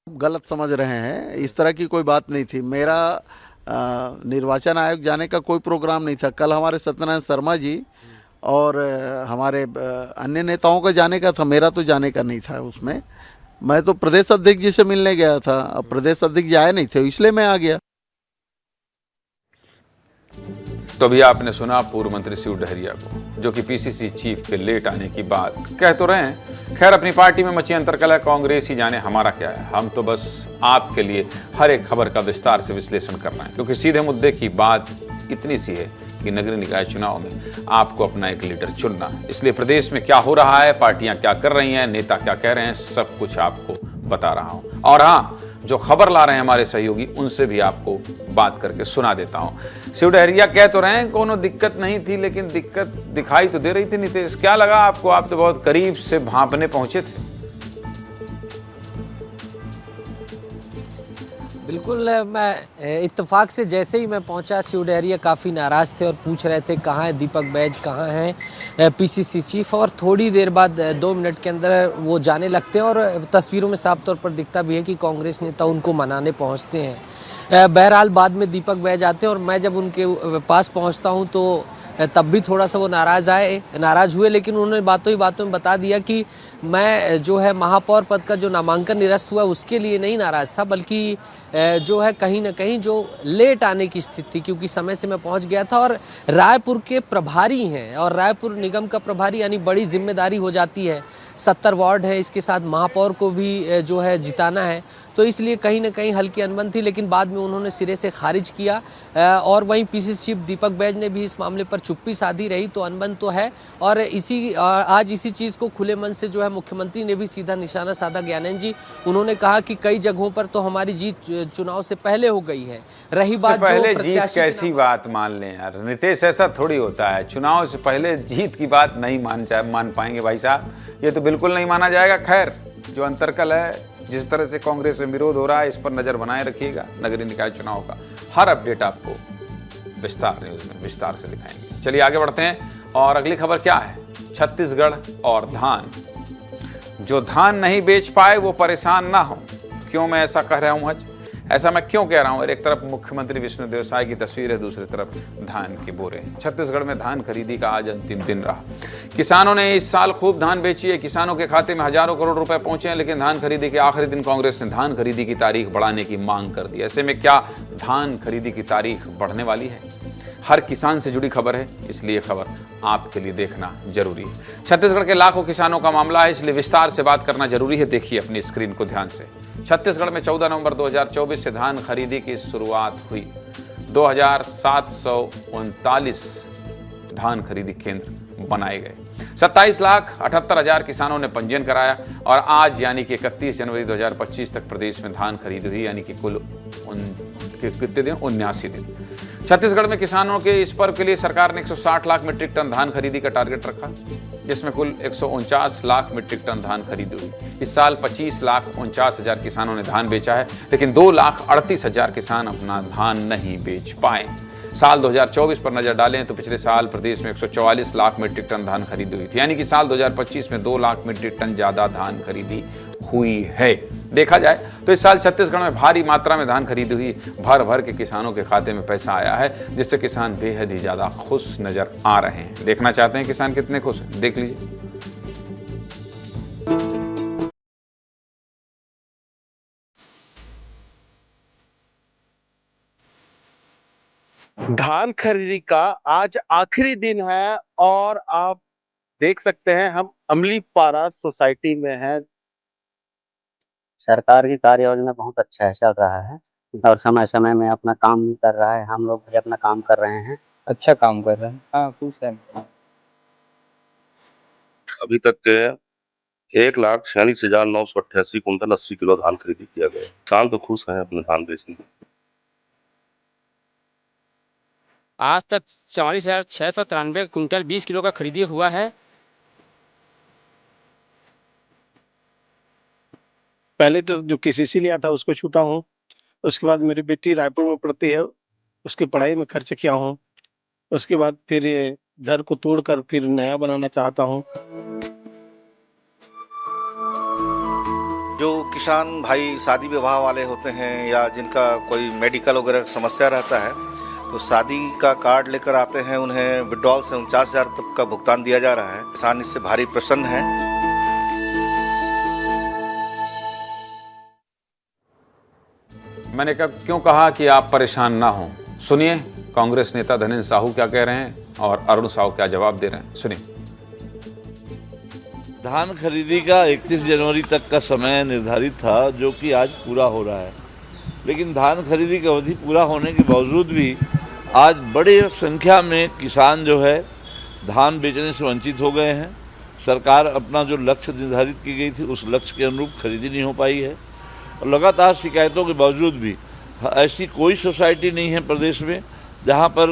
S19: गलत समझ रहे हैं, इस तरह की कोई बात नहीं थी। मेरा निर्वाचन आयोग जाने का कोई प्रोग्राम नहीं था। कल हमारे सत्यनारायण शर्मा जी और हमारे अन्य नेताओं का जाने का था, मेरा तो जाने का नहीं था। उसमें मैं तो प्रदेश अध्यक्ष जी से मिलने गया था, अब प्रदेश अध्यक्ष जी आए नहीं थे, इसलिए मैं आ गया।
S1: तो अभी आपने सुना पूर्व मंत्री शिव डहरिया को, जो कि पीसीसी चीफ के लेट आने की बात कह तो रहे हैं। खैर, अपनी पार्टी में मची अंतर्कलह, कांग्रेस ही जाने, हमारा क्या है। हम तो बस आपके लिए हर एक खबर का विस्तार से विश्लेषण कर रहे हैं, क्योंकि सीधे मुद्दे की बात इतनी सी है कि नगरीय निकाय चुनाव में आपको अपना एक लीडर चुनना। इसलिए प्रदेश में क्या हो रहा है, पार्टियां क्या कर रही हैं, नेता क्या कह रहे हैं, सब कुछ आपको बता रहा हूं। और हाँ, जो खबर ला रहे हैं हमारे सहयोगी, उनसे भी आपको बात करके सुना देता हूं। शिव डहरिया कह तो रहे हैं कोनो दिक्कत नहीं थी, लेकिन दिक्कत दिखाई तो दे रही थी। नीतीश, क्या लगा आपको? आप तो बहुत करीब से भांपने पहुंचे थे।
S20: बिल्कुल, मैं इत्तेफाक से जैसे ही मैं पहुंचा, शिव डहरिया काफ़ी नाराज़ थे और पूछ रहे थे कहाँ है दीपक बैज, कहाँ हैं पीसीसी चीफ। और थोड़ी देर बाद 2 मिनट के अंदर वो जाने लगते हैं और तस्वीरों में साफ तौर पर दिखता भी है कि कांग्रेस नेता उनको मनाने पहुंचते हैं। बहरहाल बाद में दीपक बैज आते हैं और मैं जब उनके पास पहुँचता हूँ तो तब भी थोड़ा सा वो नाराज़ हुए, लेकिन उन्होंने बातों ही बातों में बता दिया कि मैं जो है महापौर पद का जो नामांकन निरस्त हुआ उसके लिए नहीं नाराज़ था, बल्कि जो है कहीं ना कहीं जो लेट आने की स्थिति थी, क्योंकि समय से मैं पहुंच गया था। और रायपुर के प्रभारी हैं और रायपुर निगम का प्रभारी, यानी बड़ी जिम्मेदारी हो जाती है। 70 वार्ड है, इसके साथ महापौर को भी जो है जिताना है, तो इसलिए कहीं ना कहीं हल्की अनबन थी, लेकिन बाद में उन्होंने सिरे से खारिज किया। और वहीं पीसीसी चीफ दीपक बैज ने भी इस मामले पर चुप्पी साधी रही। तो अनबन तो है, और आज इसी चीज़ को खुले मन से जो है मुख्यमंत्री ने भी सीधा निशाना साधा। ज्ञानेंद्र जी, उन्होंने कहा कि कई जगहों पर तो हमारी जीत चुनाव से पहले हो गई है। रही बात
S1: पहले जीत कैसी बात मान लें यार नीतीश, ऐसा थोड़ी होता है। चुनाव से पहले जीत की बात नहीं मान पाएंगे भाई साहब, ये तो बिल्कुल नहीं माना जाएगा। खैर, जो अंतर्कल है, जिस तरह से कांग्रेस में विरोध हो रहा है, इस पर नजर बनाए रखिएगा। नगरीय निकाय चुनाव का हर अपडेट आपको विस्तार न्यूज में विस्तार से दिखाएंगे। चलिए आगे बढ़ते हैं, और अगली खबर क्या है? छत्तीसगढ़ और धान। जो धान नहीं बेच पाए वो परेशान ना हो। क्यों मैं ऐसा कह रहा हूं? ऐसा मैं क्यों कह रहा हूं? एक तरफ मुख्यमंत्री विष्णुदेव साय की तस्वीर है, दूसरी तरफ धान के बोरे। छत्तीसगढ़ में धान खरीदी का आज अंतिम दिन रहा। किसानों ने इस साल खूब धान बेची है। किसानों के खाते में हजारों करोड़ रुपए पहुंचे हैं, लेकिन धान खरीदी के आखिरी दिन कांग्रेस ने धान खरीदी की तारीख बढ़ाने की मांग कर दी। ऐसे में क्या धान खरीदी की तारीख बढ़ने वाली है? हर किसान से जुड़ी खबर है, इसलिए खबर आपके लिए देखना जरूरी है। छत्तीसगढ़ के लाखों किसानों का मामला है, इसलिए विस्तार से बात करना जरूरी है। देखिए अपनी स्क्रीन को ध्यान से। छत्तीसगढ़ में 14 नवंबर 2024 से धान खरीदी की शुरुआत हुई। 2739 धान खरीदी केंद्र बनाए गए। 27,78,000 किसानों ने पंजीयन कराया, और आज यानी कि 31 जनवरी 2025 तक प्रदेश में धान खरीदी हुई, यानी कि कुल कितने दिन? 79 दिन। छत्तीसगढ़ में किसानों के इस पर्व के लिए सरकार ने 160 लाख मीट्रिक टन धान खरीदी का टारगेट रखा, जिसमें कुल 149 लाख मीट्रिक टन धान खरीदी हुई। इस साल 25,49,000 किसानों ने धान बेचा है, लेकिन 2,38,000 किसान अपना धान नहीं बेच पाए। साल 2024 पर नजर डालें तो पिछले साल प्रदेश में 144 लाख मीट्रिक टन धान खरीदी हुई थी, यानी कि साल 2025 में 2 लाख मीट्रिक टन ज्यादा धान खरीदी हुई है। देखा जाए तो इस साल छत्तीसगढ़ में भारी मात्रा में धान खरीदी हुई, भर भर के किसानों के खाते में पैसा आया है, जिससे किसान बेहद ही ज्यादा खुश नजर आ रहे हैं। देखना चाहते हैं किसान कितने खुश हैं, देख लीजिए।
S18: धान खरीदी का आज आखिरी दिन है और आप देख सकते हैं हम अमलीपारा सोसाइटी में हैं।
S21: सरकार की कार्य योजना बहुत अच्छा है, चल रहा है और समय समय में अपना काम कर रहा है। हम लोग भी अपना काम कर रहे हैं, अच्छा काम कर रहे हैं। हाँ, खुश है।
S17: अभी तक के 1,46,988 कुंटल 80 किलो धान खरीदी किया गया। किसान तो खुश हैं अपने धान बेचने।
S23: आज तक 44,693 कुंटल 20 किलो का खरीदी हुआ है।
S18: पहले तो जो केसीसी लिया था उसको छूटा हूँ, उसके बाद मेरी बेटी रायपुर में पढ़ती है, उसकी पढ़ाई में खर्च किया हूँ, उसके बाद फिर ये घर को तोड़कर फिर नया बनाना चाहता हूँ।
S24: जो किसान भाई शादी विवाह वाले होते हैं या जिनका कोई मेडिकल वगैरह समस्या रहता है, तो शादी का कार्ड लेकर आते हैं, उन्हें विड्रॉल से 49,000 तक का भुगतान दिया जा रहा है। किसान इससे भारी प्रसन्न है।
S1: मैंने क्यों कहा कि आप परेशान ना हो, सुनिए कांग्रेस नेता धनेंद्र साहू क्या कह रहे हैं और अरुण साहू क्या जवाब दे रहे हैं, सुनिए।
S25: धान खरीदी का 31 जनवरी तक का समय निर्धारित था, जो कि आज पूरा हो रहा है, लेकिन धान खरीदी की अवधि पूरा होने के बावजूद भी आज बड़े संख्या में किसान जो है धान बेचने से वंचित हो गए हैं। सरकार अपना जो लक्ष्य निर्धारित की गई थी उस लक्ष्य के अनुरूप खरीदी नहीं हो पाई है और लगातार शिकायतों के बावजूद भी ऐसी कोई सोसाइटी नहीं है प्रदेश में जहां पर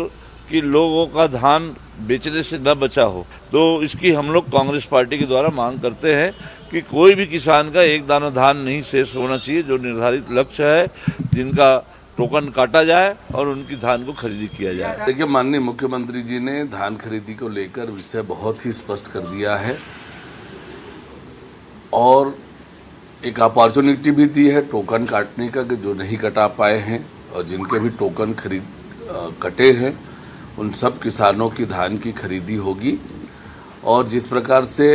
S25: कि लोगों का धान बेचने से न बचा हो। तो इसकी हम लोग कांग्रेस पार्टी के द्वारा मांग करते हैं कि कोई भी किसान का एक दाना धान नहीं शेष होना चाहिए। जो निर्धारित लक्ष्य है, जिनका टोकन काटा जाए और उनकी धान को खरीदी किया जाए।
S17: देखिए, माननीय मुख्यमंत्री जी ने धान खरीदी को लेकर विषय बहुत ही स्पष्ट कर दिया है और एक अपॉर्चुनिटी भी दी है टोकन काटने का, कि जो नहीं कटा पाए हैं और जिनके भी टोकन कटे हैं उन सब किसानों की धान की खरीदी होगी। और जिस प्रकार से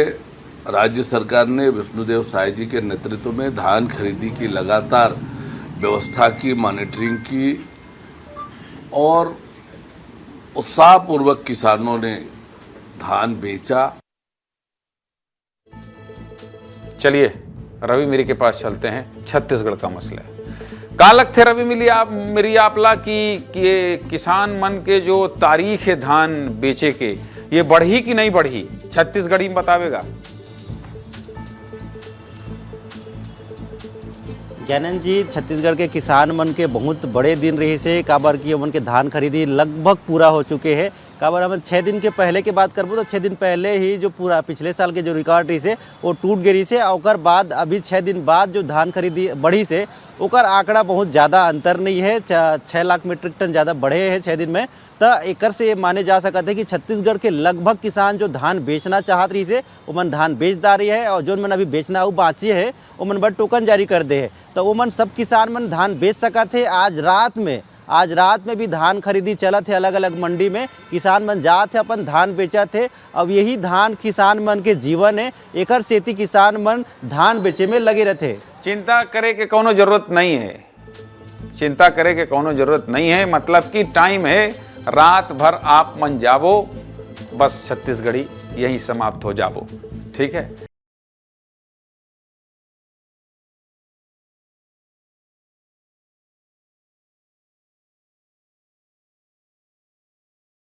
S17: राज्य सरकार ने विष्णुदेव साय जी के नेतृत्व में धान खरीदी की लगातार व्यवस्था की, मॉनिटरिंग की और उत्साहपूर्वक किसानों ने धान बेचा।
S1: चलिए रवि मेरी के पास चलते हैं, छत्तीसगढ़ का मसला है। कालक थे रवि मेरी आपला की ये किसान मन के जो तारीख है धान बेचे के, ये बढ़ी कि नहीं बढ़ी, छत्तीसगढ़ी में बतावेगा।
S9: ज्ञानंद जी, छत्तीसगढ़ के किसान मन के बहुत बड़े दिन रही से काबर की मन के धान खरीदी लगभग पूरा हो चुके हैं। काबर हम 6 दिन के पहले की बात करबो तो 6 दिन पहले ही जो पूरा पिछले साल के जो रिकॉर्ड रही से वो टूट गई से, और बाद अभी 6 दिन बाद जो धान खरीदी बढ़ी से ओकर आंकड़ा बहुत ज़्यादा अंतर नहीं है, 6 लाख मीट्रिक टन ज़्यादा बढ़े हैं 6 दिन में। तो एकर से ये माने जा सकता है कि छत्तीसगढ़ के लगभग किसान जो धान बेचना चाहत रही से वो मन धान बेच दा रही है, और जो मन अभी बेचना वो बाँची है वो मन बड़ टोकन जारी कर दे है। तो वो मन सब किसान मन धान बेच सका थे। आज रात में भी धान खरीदी चला थे, अलग अलग मंडी में किसान मन जाते अपन धान बेचा थे। अब यही धान किसान मन के जीवन है, एकर सेती किसान मन धान बेचे में लगे रहते।
S1: चिंता करे के कोनो जरूरत नहीं है, चिंता करे के कोनो जरूरत नहीं है, मतलब कि टाइम है, रात भर आप मन जाबो, बस छत्तीसगढ़ी यही समाप्त हो जाबो, ठीक है।